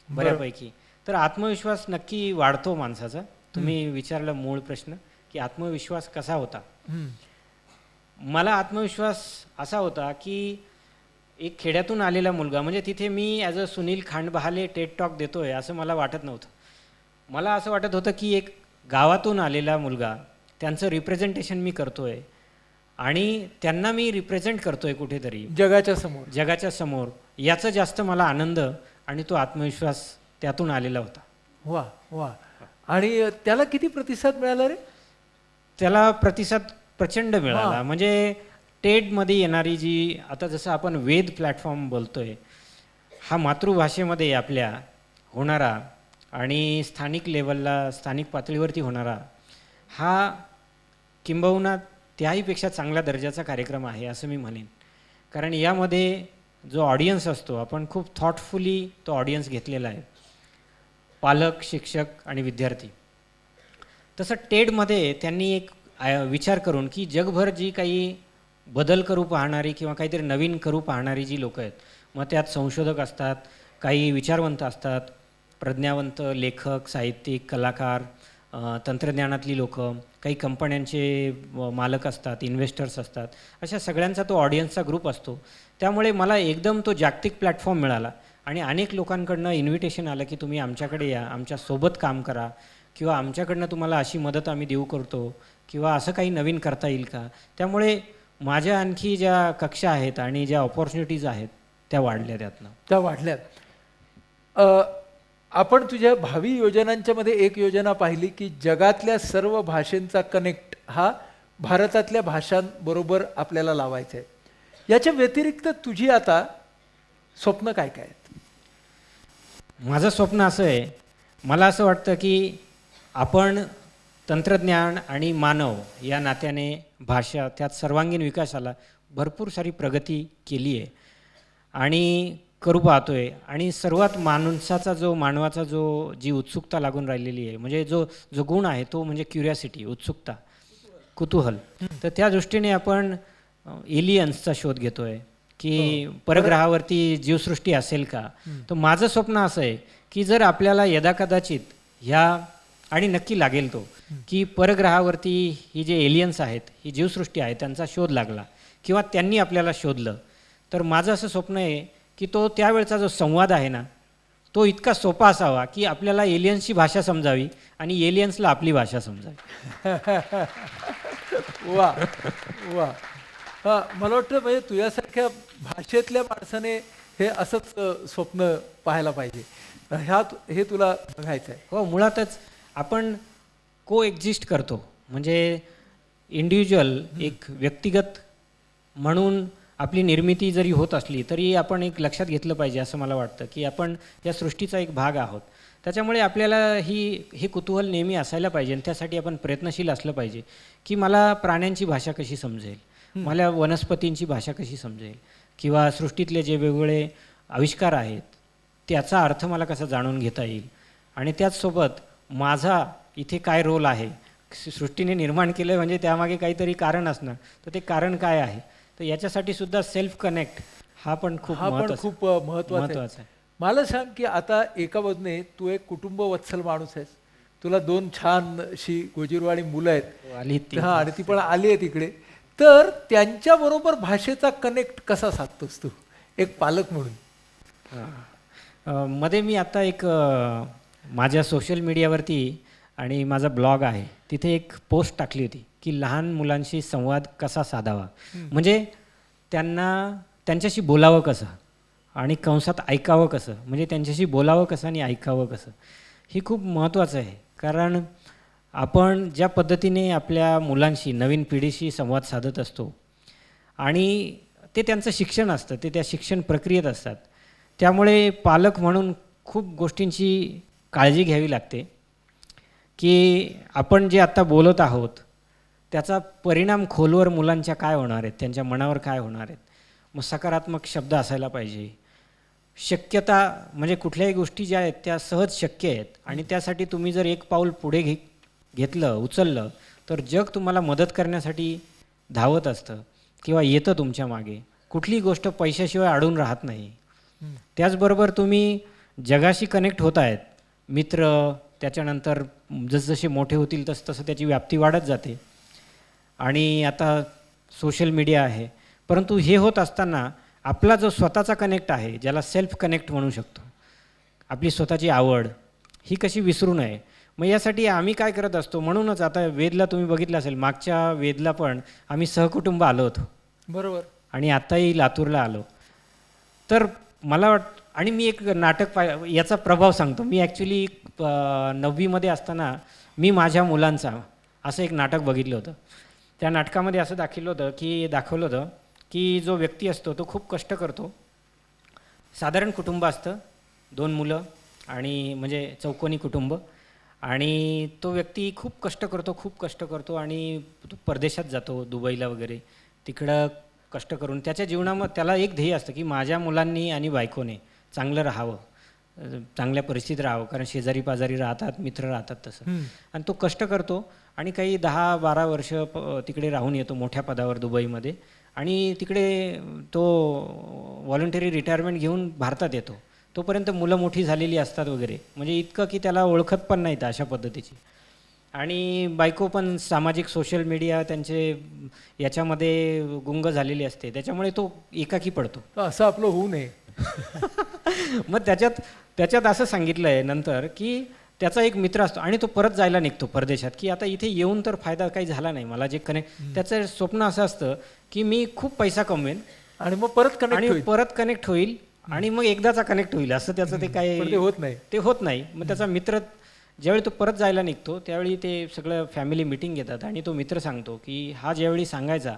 बऱ्यापैकी, तर आत्मविश्वास नक्की वाढतो माणसाचा. तुम्ही विचारलं मूळ प्रश्न की आत्मविश्वास कसा होता. मला आत्मविश्वास असा होता की एक खेड्यातून आलेला मुलगा, म्हणजे तिथे मी as a Sunil Khandbahale TED talk देतोय असं मला वाटत नव्हतं. मला असं वाटत होतं की एक गावातून आलेला मुलगा, त्यांचं रिप्रेझेंटेशन मी करतोय आणि त्यांना मी रिप्रेझेंट करतोय कुठेतरी जगाच्या समोर, याचा जास्त मला आनंद आणि तो आत्मविश्वास त्यातून आलेला होता. वा वा. आणि त्याला किती प्रतिसाद मिळाला रे? त्याला प्रतिसाद प्रचंड मिळाला. म्हणजे टेडमध्ये येणारी जी, आता जसं आपण वेद प्लॅटफॉर्म बोलतोय, हा मातृभाषेमध्ये आपल्या होणारा आणि स्थानिक लेवलला, स्थानिक पातळीवरती होणारा हा किंबहुना त्याहीपेक्षा चांगल्या दर्जाचा कार्यक्रम आहे असं मी म्हणेन. कारण यामध्ये जो ऑडियन्स असतो, आपण खूप थॉटफुली तो ऑडियन्स घेतलेला आहे, पालक, शिक्षक आणि विद्यार्थी. तसं टेडमध्ये त्यांनी एक विचार करून की जगभर जी काही बदल करू पाहणारी किंवा काहीतरी नवीन करू पाहणारी जी लोकं आहेत, मग त्यात संशोधक असतात, काही विचारवंत असतात, प्रज्ञावंत, लेखक, साहित्यिक, कलाकार, तंत्रज्ञानातली लोकं, काही कंपन्यांचे मालक असतात, इन्व्हेस्टर्स असतात, अशा सगळ्यांचा तो ऑडियन्सचा ग्रुप असतो. त्यामुळे मला एकदम तो जागतिक प्लॅटफॉर्म मिळाला आणि अनेक लोकांकडनं इन्व्हिटेशन आलं की तुम्ही आमच्याकडे या, आमच्यासोबत काम करा, किंवा आमच्याकडनं तुम्हाला अशी मदत आम्ही देऊ करतो, किंवा असं काही नवीन करता येईल का. त्यामुळे माझ्या आणखी ज्या कक्षा आहेत आणि ज्या ऑपॉर्च्युनिटीज आहेत त्या वाढल्या, त्या वाढल्यात. आपण तुझ्या भावी योजनांच्या मध्ये एक योजना पाहिली की जगातल्या सर्व भाषांचा कनेक्ट हा भारतातल्या भाषांबरोबर आपल्याला लावायचा आहे. याच्या व्यतिरिक्त तुझी आता स्वप्न काय काय आहेत? माझं स्वप्न असं आहे, मला असं वाटतं की आपण तंत्रज्ञान आणि मानव या नात्याने भाषा, त्यात सर्वांगीण विकासाला भरपूर सारी प्रगती केली आहे आणि करू पाहतोय. आणि सर्वात मानवाचा जी उत्सुकता लागून राहिलेली आहे, म्हणजे जो गुण आहे तो म्हणजे क्युरियासिटी, उत्सुकता, कुतूहल. तर त्या दृष्टीने आपण एलियन्सचा शोध घेतोय की परग्रहावरती जीवसृष्टी असेल का. तर माझं स्वप्न असं आहे की जर आपल्याला यदाकदाचित ह्या, आणि नक्की लागेल तो, की परग्रहावरती ही जे एलियन्स आहेत, ही जीवसृष्टी आहे, त्यांचा शोध लागला किंवा त्यांनी आपल्याला शोधलं, तर माझं असं स्वप्न आहे की तो त्यावेळचा जो संवाद आहे ना, तो इतका सोपा असावा की आपल्याला एलियन्सची भाषा समजावी आणि एलियन्सला आपली भाषा समजावी. वा वा. हा, मला वाटतं म्हणजे तुझ्यासारख्या भाषेतल्या माणसाने हे असंच स्वप्न पाहायला पाहिजे. हे तुला बघायचं आहे. हो, मुळातच आपण को एक्झिस्ट करतो. म्हणजे इंडिव्हिज्युअल एक व्यक्तिगत म्हणून आपली निर्मिती जरी होत असली तरी आपण एक लक्षात घेतलं पाहिजे असं मला वाटतं की आपण या सृष्टीचा एक भाग आहोत. त्याच्यामुळे आपल्याला हे कुतूहल नेहमी असायला पाहिजे आणि त्यासाठी आपण प्रयत्नशील असलं पाहिजे की मला प्राण्यांची भाषा कशी समजेल, मला वनस्पतींची भाषा कशी समजेल, किंवा सृष्टीतले जे वेगवेगळे आविष्कार आहेत त्याचा अर्थ मला कसा जाणून घेता येईल, आणि त्याचसोबत माझा इथे काय रोल आहे. सृष्टीने निर्माण केलं म्हणजे त्यामागे काहीतरी कारण असणार, तर ते कारण काय आहे. तर याच्यासाठी सुद्धा सेल्फ कनेक्ट हा पण खूप महत्त्वाचा आहे. मला सांग की आता एका बाजूने तू एक कुटुंब वत्सल माणूस आहेस, तुला 2 छान अशी गोजीरवाणी मुलं आहेत. आली ती. हा, आणि ती पण आली आहे तिकडे. तर त्यांच्याबरोबर भाषेचा कनेक्ट कसा साधतोस तू एक पालक म्हणून? मध्ये मी आता एक माझ्या सोशल मीडियावरती आणि माझा ब्लॉग आहे तिथे एक पोस्ट टाकली होती की लहान मुलांशी संवाद कसा साधावा, म्हणजे त्यांच्याशी बोलावं कसं आणि कंसात ऐकावं कसं, म्हणजे त्यांच्याशी बोलावं कसं आणि ऐकावं कसं. हे खूप महत्त्वाचं आहे. कारण आपण ज्या पद्धतीने आपल्या मुलांशी, नवीन पिढीशी संवाद साधत असतो आणि ते त्यांचं शिक्षण असतं, ते त्या शिक्षण प्रक्रियेत असतात, त्यामुळे पालक म्हणून खूप गोष्टींची काळजी घ्यावी लागते की आपण जे आत्ता बोलत आहोत त्याचा परिणाम खोलवर मुलांच्या काय होणार आहेत, त्यांच्या मनावर काय होणार आहेत. मग सकारात्मक शब्द असायला पाहिजे. शक्यता म्हणजे कुठल्याही गोष्टी ज्या आहेत त्या सहज शक्य आहेत, आणि त्यासाठी तुम्ही जर एक पाऊल पुढे उचललं तर जग तुम्हाला मदत करण्यासाठी धावत असतं किंवा येतं तुमच्या मागे. कुठलीही गोष्ट पैशाशिवाय अडून राहत नाही. त्याचबरोबर तुम्ही जगाशी कनेक्ट होत आहेत, मित्र, त्याच्यानंतर जसजसे मोठे होतील तसं त्याची व्याप्ती वाढत जाते, आणि आता सोशल मीडिया आहे. परंतु हे होत असताना आपला जो स्वतःचा कनेक्ट आहे, ज्याला सेल्फ कनेक्ट म्हणू शकतो, आपली स्वतःची आवड, ही कशी विसरू नये. मग यासाठी आम्ही काय करत असतो, म्हणूनच आता वेदला तुम्ही बघितलं असेल, मागच्या वेदला पण आम्ही सहकुटुंब आलो होतो. बरोबर. आणि आत्ताही लातूरला आलो. तर मला आणि मी एक नाटक याचा प्रभाव सांगतो. मी ॲक्च्युली 9वीमध्ये असताना मी माझ्या मुलांचा असं एक नाटक बघितलं होतं. त्या नाटकामध्ये असं दाखवलं होतं की जो व्यक्ती असतो तो खूप कष्ट करतो. साधारण कुटुंब असतं, 2 मुलं आणि म्हणजे चौकोनी कुटुंब, आणि तो व्यक्ती खूप कष्ट करतो आणि तो परदेशात जातो, दुबईला वगैरे. तिकडं कष्ट करून त्याच्या जीवनामध्ये त्याला एक ध्येय असतं की माझ्या मुलांनी आणि बायकोने चांगलं राहावं, चांगल्या परिस्थितीत राहावं, कारण शेजारी पाजारी राहतात, मित्र राहतात तसं. आणि तो कष्ट करतो आणि काही 10-12 वर्ष तिकडे राहून येतो मोठ्या पदावर दुबईमध्ये, आणि तिकडे तो व्हॉलंटरी रिटायरमेंट घेऊन भारतात येतो. तोपर्यंत मुलं मोठी झालेली असतात वगैरे, म्हणजे इतकं की त्याला ओळखत पण नाहीत अशा पद्धतीची. आणि बायको पण सामाजिक सोशल मीडिया त्यांचे याच्यामध्ये गुंग झालेली असते, त्याच्यामुळे तो एकाकी पडतो. असं आपलं होऊ नये. मग त्याच्यात असं सांगितलं आहे नंतर की त्याचा एक मित्र असतो आणि तो परत जायला निघतो परदेशात, की आता इथे येऊन तर फायदा काही झाला नाही मला, जे त्याचं स्वप्न असं असतं की मी खूप पैसा कमवेन आणि मग परत कनेक्ट होईल आणि मग एकदाचा कनेक्ट होईल, असं त्याचं ते होत नाही. मग त्याचा मित्र ज्यावेळी तो परत जायला निघतो त्यावेळी ते सगळं फॅमिली मिटिंग घेतात आणि तो मित्र सांगतो की हा ज्यावेळी सांगायचा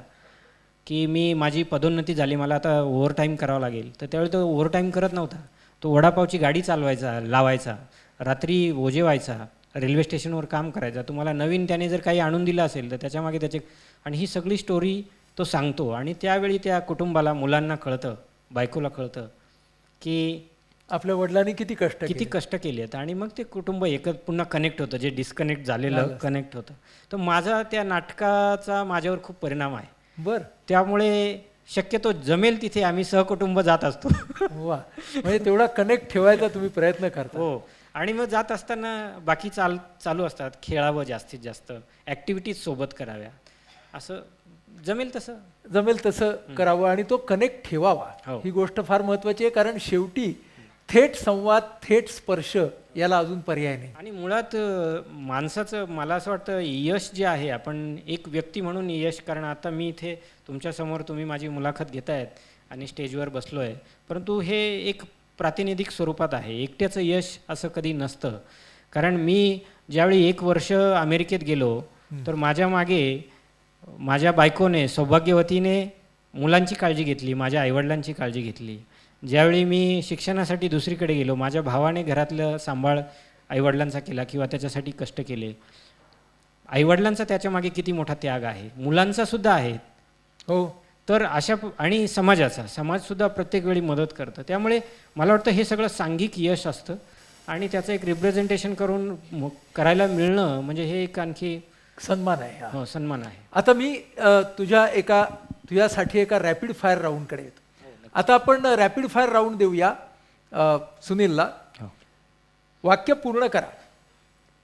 की माझी पदोन्नती झाली, मला आता ओव्हरटाईम करावं लागेल, तर त्यावेळी तो ओव्हरटाईम करत नव्हता. तो वडापावची गाडी लावायचा, रात्री ओझे व्हायचा, रेल्वे स्टेशनवर काम करायचा. तुम्हाला नवीन त्याने जर काही आणून दिलं असेल तर त्याच्यामागे आणि ही सगळी स्टोरी तो सांगतो. आणि त्यावेळी त्या कुटुंबाला, मुलांना कळतं, बायकोला कळतं की आपल्या वडिलांनी किती कष्ट किती केले. कष्ट केले आहेत आणि मग ते कुटुंब एकत्र पुन्हा कनेक्ट होतं, जे डिस्कनेक्ट झालेलं कनेक्ट होतं. तर माझा त्या नाटकाचा माझ्यावर खूप परिणाम आहे. बर त्यामुळे शक्यतो जमेल तिथे आम्ही सहकुटुंब जात असतो. वा, म्हणजे तेवढा कनेक्ट ठेवायचा तुम्ही प्रयत्न करता. हो, आणि मग जात असताना बाकी चालू असतात, खेळावं जास्तीत जास्त, ॲक्टिव्हिटीज सोबत कराव्या, असं जमेल तसं. जमेल तसं करावं आणि तो कनेक्ट ठेवावा. हो. ही गोष्ट फार महत्वाची आहे, कारण शेवटी थेट संवाद, थेट स्पर्श याला अजून पर्याय नाही. आणि मुळात माणसाचं मला असं वाटतं यश जे आहे, आपण एक व्यक्ती म्हणून यश, कारण आता मी इथे तुमच्यासमोर तुम्ही माझी मुलाखत घेतायत आणि स्टेजवर बसलो आहे, परंतु हे एक प्रातिनिधिक स्वरूपात आहे. एकट्याचं यश असं कधी नसतं. कारण मी ज्यावेळी 1 वर्ष अमेरिकेत गेलो तर माझ्या मागे माझ्या बायकोने, सौभाग्यवतीने मुलांची काळजी घेतली, माझ्या आईवडिलांची काळजी घेतली. ज्यावेळी मी शिक्षणासाठी दुसरीकडे गेलो, माझ्या भावाने घरातलं सांभाळ आईवडिलांचा केला किंवा त्याच्यासाठी कष्ट केले. आईवडिलांचा त्याच्यामागे किती मोठा त्याग आहे, मुलांचा सुद्धा आहे. हो, तर आणि समाजसुद्धा प्रत्येक वेळी मदत करतं. त्यामुळे मला वाटतं हे सगळं सांघिक यश असतं आणि त्याचं एक रिप्रेझेंटेशन करायला मिळणं म्हणजे हे एक आणखी सन्मान आहे हा. हो, सन्मान आहे. आता मी तुझ्यासाठी एका रॅपिड फायर राऊंडकडे येतो. आता आपण रॅपिड फायर राऊंड देऊया सुनीलला. हो. वाक्य पूर्ण करा.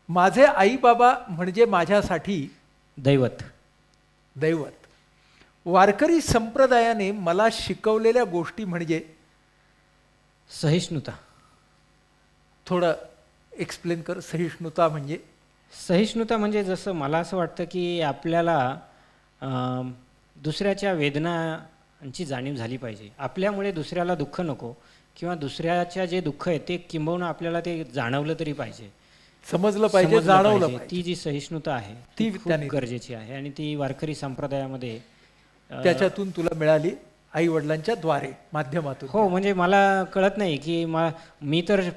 माझे आई बाबा म्हणजे माझ्यासाठी दैवत. दैवत. वारकरी संप्रदायाने मला शिकवलेल्या गोष्टी म्हणजे. सहिष्णुता. थोडं एक्सप्लेन कर. सहिष्णुता म्हणजे. सहिष्णुता म्हणजे जसं मला असं वाटतं की आपल्याला दुसऱ्याच्या वेदनांची जाणीव झाली पाहिजे. आपल्यामुळे दुसऱ्याला दुःख नको, किंवा दुसऱ्याच्या जे दुःख आहे ते किंबहुना आपल्याला ते जाणवलं तरी पाहिजे, समजलं पाहिजे, जाणवलं पाहिजे. ती जी सहिष्णुता आहे ती खूप गरजेची आहे आणि ती वारकरी संप्रदायामध्ये त्याच्यातून तुला मिळाली आई वडिलांच्या द्वारे, माध्यमातून. हो, म्हणजे मला कळत नाही की मी तर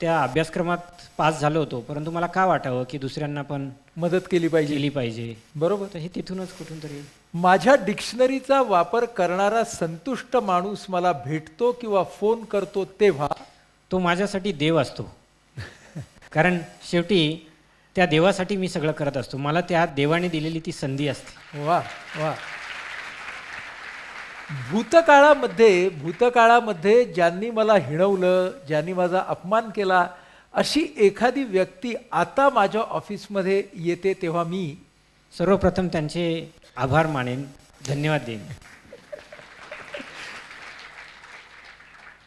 त्या अभ्यासक्रमात पास झालो होतो, परंतु मला का वाटावं की दुसऱ्यांना पण मदत केली पाहिजे. बरोबर. तर हे तिथूनच कुठून तरी. माझ्या डिक्शनरीचा वापर करणारा संतुष्ट माणूस मला भेटतो किंवा फोन करतो तेव्हा तो माझ्यासाठी देव असतो. कारण शेवटी त्या देवासाठी मी सगळं करत असतो. मला त्या देवाने दिलेली ती संधी असते. वा वा. भूतकाळामध्ये ज्यांनी मला हिणवलं, ज्यांनी माझा अपमान केला, अशी एखादी व्यक्ती आता माझ्या ऑफिसमध्ये येते तेव्हा मी सर्वप्रथम त्यांचे आभार मानेन, धन्यवाद देईन.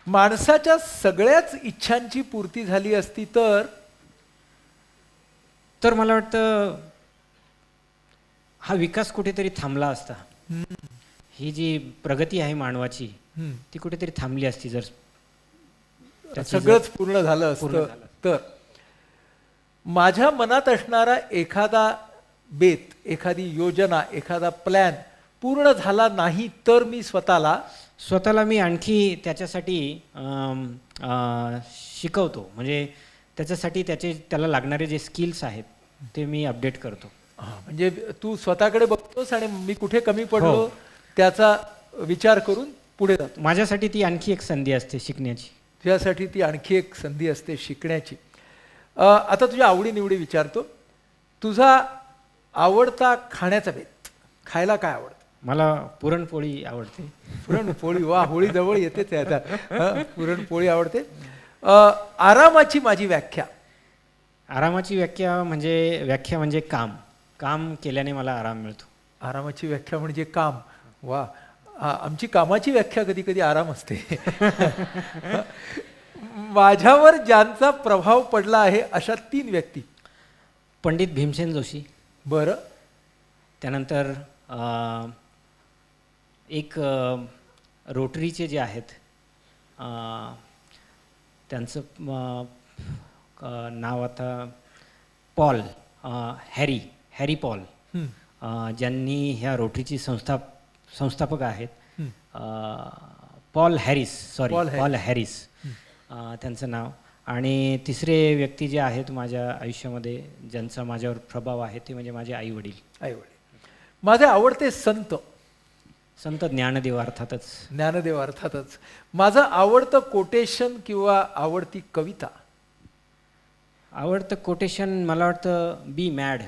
माणसाच्या सगळ्याच इच्छांची पूर्ती झाली असती तर मला वाटतं हा विकास कुठेतरी थांबला असता. ही जी प्रगती आहे मानवाची ती कुठेतरी थांबली असती जर सगळंच पूर्ण झालं असतं तर. माझ्या मनात असणारा एखादा बेत, एखादी योजना, एखादा प्लॅन पूर्ण झाला नाही तर मी स्वतःला मी आणखी त्याच्यासाठी शिकवतो. म्हणजे त्याच्यासाठी त्याला लागणारे जे स्किल्स आहेत ते मी अपडेट करतो. म्हणजे तू स्वतःकडे बघतोस आणि मी कुठे कमी पडलो त्याचा विचार करून पुढे जातो. माझ्यासाठी ती आणखी एक संधी असते शिकण्याची. तुझ्यासाठी ती आणखी एक संधी असते शिकण्याची. आता तुझ्या आवडीनिवडी विचारतो. तुझा आवडता खाण्याचा बेत, खायला काय आवडतं? मला पुरणपोळी आवडते. पुरणपोळी, वा, होळी जवळ येतेच आहे आता. पुरणपोळी आवडते. आरामाची माझी व्याख्या. आरामाची व्याख्या म्हणजे काम केल्याने मला आराम मिळतो. आरामाची व्याख्या म्हणजे काम. वा. आमची कामाची व्याख्या कधी कधी आराम असते. माझ्यावर ज्यांचा प्रभाव पडला आहे अशा 3 व्यक्ती. पंडित भीमसेन जोशी. बरं. त्यानंतर एक रोटरीचे जे आहेत त्यांचं नाव आता पॉल, हॅरी पॉल, ज्यांनी ह्या रोटरीची संस्थापक आहेत. पॉल हॅरिस त्यांचं नाव. आणि तिसरे व्यक्ती जे आहेत माझ्या आयुष्यामध्ये ज्यांचा माझ्यावर प्रभाव आहे ते म्हणजे माझे आई वडील. माझे आवडते संत. संत ज्ञानदेव अर्थातच. ज्ञानदेव अर्थातच. माझं आवडतं कोटेशन किंवा आवडती कविता? आवडतं कोटेशन मला वाटतं बी मॅड.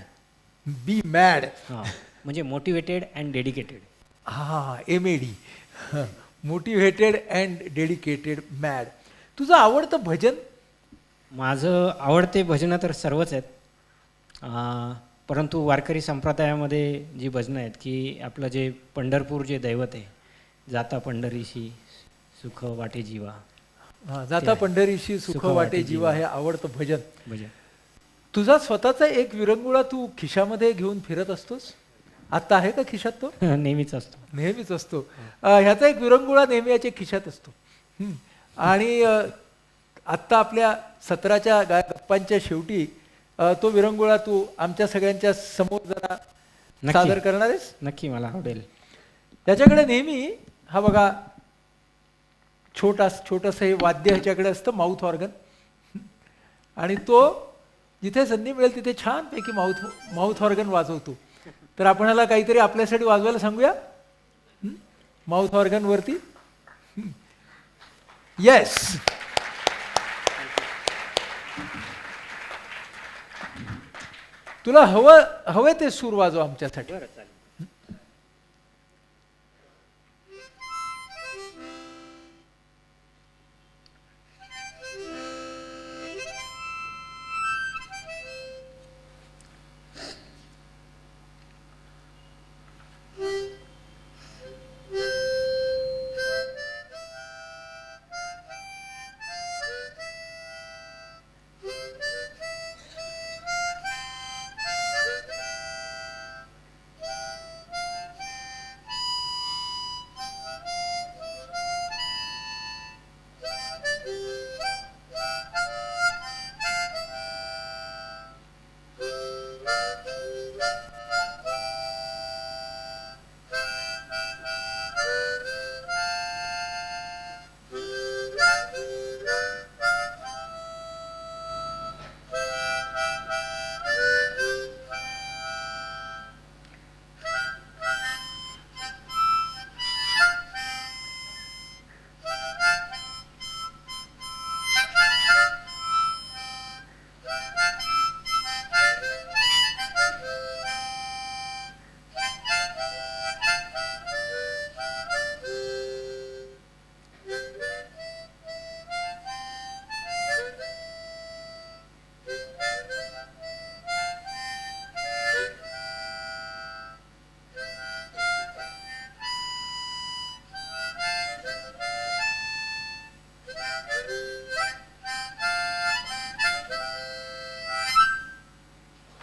बी मॅड. हां, म्हणजे मोटिवेटेड अँड डेडिकेटेड. हां, MAD. Motivated and dedicated mad. तुझं आवडतं भजन? माझं आवडते भजनं तर सर्वच आहेत, परंतु वारकरी संप्रदायामध्ये जी भजनं आहेत की आपलं जे पंढरपूर जे दैवत आहे, जाता पंढरीशी सुख वाटे जीवा. हां, जाता पंढरीशी सुख वाटे जीवा हे आवडतं भजन. भजन. तुझा स्वतःचा एक विरंगुळा तू खिशामध्ये घेऊन फिरत असतोस? आत्ता आहे का खिशात तो? नेहमीच असतो. नेहमीच असतो. ह्याचा एक विरंगुळा नेहमी याच्या खिशात असतो. आणि आत्ता आपल्या सत्राच्या गप्पांच्या शेवटी तो विरंगुळा तू आमच्या सगळ्यांच्या समोर जरा सादर करणार आहेस? नक्की, मला आवडेल. त्याच्याकडे नेहमी हा बघा छोटंसं हे वाद्य ह्याच्याकडे असतं, माउथ ऑर्गन. आणि तो जिथे संधी मिळेल तिथे छानपैकी माउथ ऑर्गन वाजवतो. तर आपण ह्याला काहीतरी आपल्यासाठी वाजवायला सांगूया माउथ ऑर्गन वरती. येस. तुला हवं ते सूर वाजव आमच्यासाठी.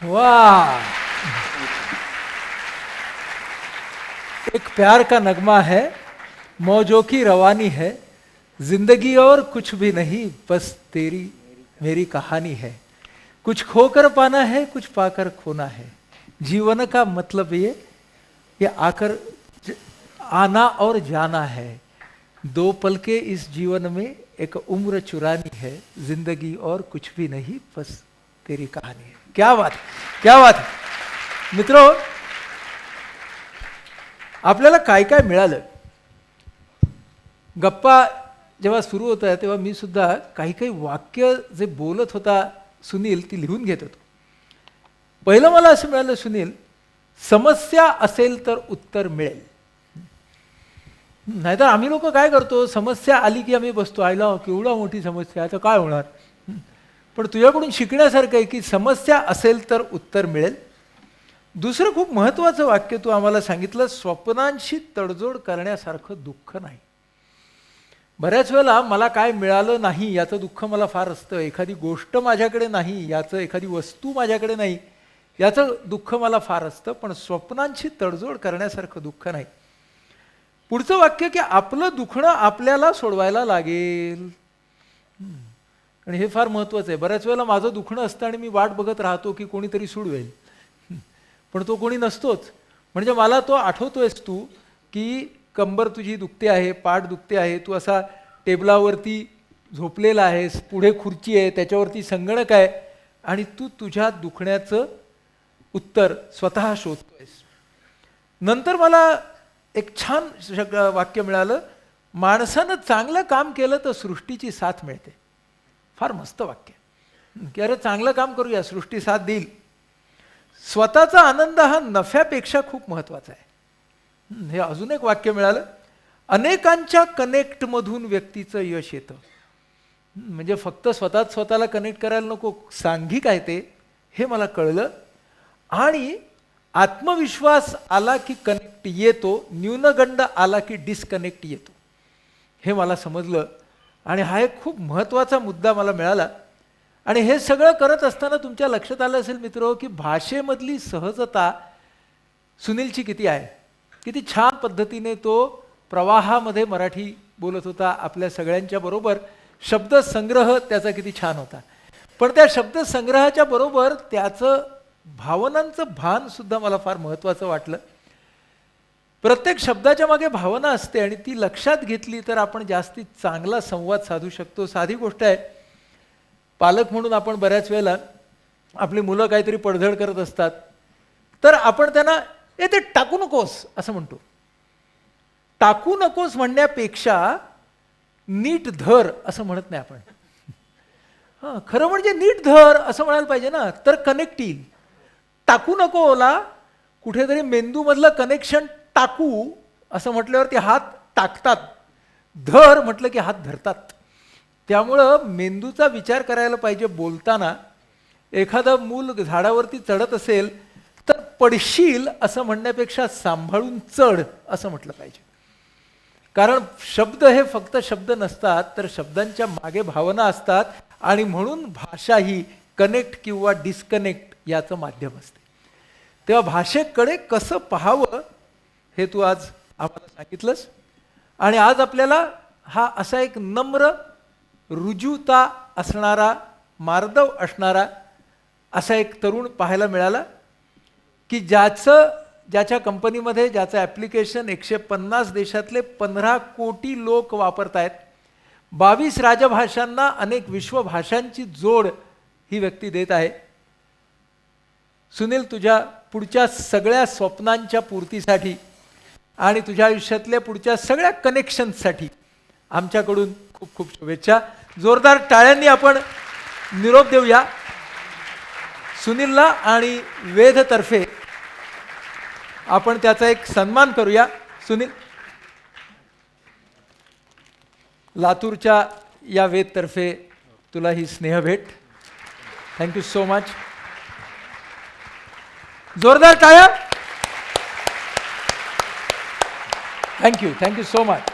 वाह, एक प्यार का नगमा है, मौजों की रवानी है, जिंदगी और कुछ भी नहीं, बस तेरी मेरी कहानी है. कुछ खोकर पाना है, कुछ पाकर खोना है. जीवन का मतलब ये आकर आना और जाना है. 2 पल के इस जीवन में एक उम्र चुरानी है, जिंदगी और कुछ भी नहीं, बस तेरी कहानी है. क्या बात, क्या बात. मित्रो, आपल्याला काय काय मिळालं? गप्पा जेव्हा सुरू होत्या तेव्हा मी सुद्धा काही काही वाक्य जे बोलत होता सुनील ती लिहून घेत होतो. पहिलं मला असं मिळालं, सुनील, समस्या असेल तर उत्तर मिळेल. नाहीतर आम्ही लोक काय करतो, समस्या आली की आम्ही बसतो, आयला केवढा मोठी समस्या, आता काय होणार. पण तुझ्याकडून शिकण्यासारखं आहे की समस्या असेल तर उत्तर मिळेल. दुसरं खूप महत्त्वाचं वाक्य तू आम्हाला सांगितलं, स्वप्नांशी तडजोड करण्यासारखं दुःख नाही. बऱ्याच वेळेला मला काय मिळालं नाही याचं दुःख मला फार असतं, एखादी गोष्ट माझ्याकडे नाही याचं, एखादी वस्तू माझ्याकडे नाही याचं दुःख मला फार असतं, पण स्वप्नांशी तडजोड करण्यासारखं दुःख नाही. पुढचं वाक्य की आपलं दुखणं आपल्याला सोडवायला लागेल. आणि हे फार महत्त्वाचं आहे. बऱ्याच वेळेला माझं दुखणं असतं आणि मी वाट बघत राहतो की कोणीतरी सोडवेल, पण तो कोणी नसतोच. म्हणजे मला तो आठवतोयस तू की कंबर तुझी दुखते आहे, पाठ दुखते आहे, तू असा टेबलावरती झोपलेला आहेस, पुढे खुर्ची आहे, त्याच्यावरती संगणक आहे आणि तू तुझ्या दुखण्याचं उत्तर स्वतः शोधतोयस. नंतर मला एक छान वाक्य मिळालं, माणसानं चांगलं काम केलं तर सृष्टीची साथ मिळते. फार मस्त वाक्य की अरे चांगलं काम करूया, सृष्टी साथ देईल. स्वतःचा आनंद हा नफ्यापेक्षा खूप महत्त्वाचा आहे. हे अजून एक वाक्य मिळालं, अनेकांच्या कनेक्टमधून व्यक्तीचं यश येतं. म्हणजे फक्त स्वतःला कनेक्ट करायला नको, सांघिक आहे ते, हे मला कळलं. आणि आत्मविश्वास आला की कनेक्ट येतो, न्यूनगंड आला की डिस्कनेक्ट येतो, हे मला समजलं. आणि हा एक खूप महत्त्वाचा मुद्दा मला मिळाला. आणि हे सगळं करत असताना तुमच्या लक्षात आलं असेल मित्र की भाषेमधली सहजता सुनीलची किती आहे. किती छान पद्धतीने तो प्रवाहामध्ये मराठी बोलत होता आपल्या सगळ्यांच्या बरोबर. शब्दसंग्रह त्याचा किती छान होता. पण त्या शब्दसंग्रहाच्या बरोबर त्याचं भावनांचं भान सुद्धा मला फार महत्त्वाचं वाटलं. प्रत्येक शब्दाच्या मागे भावना असते आणि ती लक्षात घेतली तर आपण जास्तीत चांगला संवाद साधू शकतो. साधी गोष्ट आहे, पालक म्हणून आपण बऱ्याच वेळेला आपली मुलं काहीतरी पडझड करत असतात तर आपण त्यांना ते टाकू नकोस असं म्हणतो. टाकू नकोस म्हणण्यापेक्षा नीट धर असं म्हणत नाही आपण. हां, खरं म्हणजे नीट धर असं म्हणायला पाहिजे ना, तर कनेक्ट येईल. टाकू नकोला कुठेतरी मेंदूमधलं कनेक्शन टाकू असं म्हटल्यावरती हात टाकतात, धर म्हटलं की हात धरतात. त्यामुळं मेंदूचा विचार करायला पाहिजे बोलताना. एखादं मूल झाडावरती चढत असेल तर पडशील असं म्हणण्यापेक्षा सांभाळून चढ असं म्हटलं पाहिजे. कारण शब्द हे फक्त शब्द नसतात, तर शब्दांच्या मागे भावना असतात. आणि म्हणून भाषा ही कनेक्ट किंवा डिस्कनेक्ट याचं माध्यम असते. तेव्हा भाषेकडे कसं पाहावं हे तू आज आम्हाला सांगितलंस. आणि आज आपल्याला हा असा एक नम्र, रुजुता असणारा, मार्दव असणारा असा एक तरुण पाहायला मिळाला की ज्याच्या कंपनीमध्ये ज्याचं ॲप्लिकेशन 150 देशातले 15 कोटी लोक वापरत आहेत. 22 राजभाषांना अनेक विश्वभाषांची जोड ही व्यक्ती देत आहे. सुनील, तुझ्या पुढच्या सगळ्या स्वप्नांच्या पूर्तीसाठी आणि तुझ्या आयुष्यातल्या पुढच्या सगळ्या कनेक्शन्ससाठी आमच्याकडून खूप खूप शुभेच्छा. जोरदार टाळ्यांनी आपण निरोप देऊया सुनीलला आणि वेदतर्फे आपण त्याचा एक सन्मान करूया. सुनील, लातूरच्या या वेदतर्फे तुला ही स्नेहभेट. Thank you so much. जोरदार टाळ्या. Thank you so much.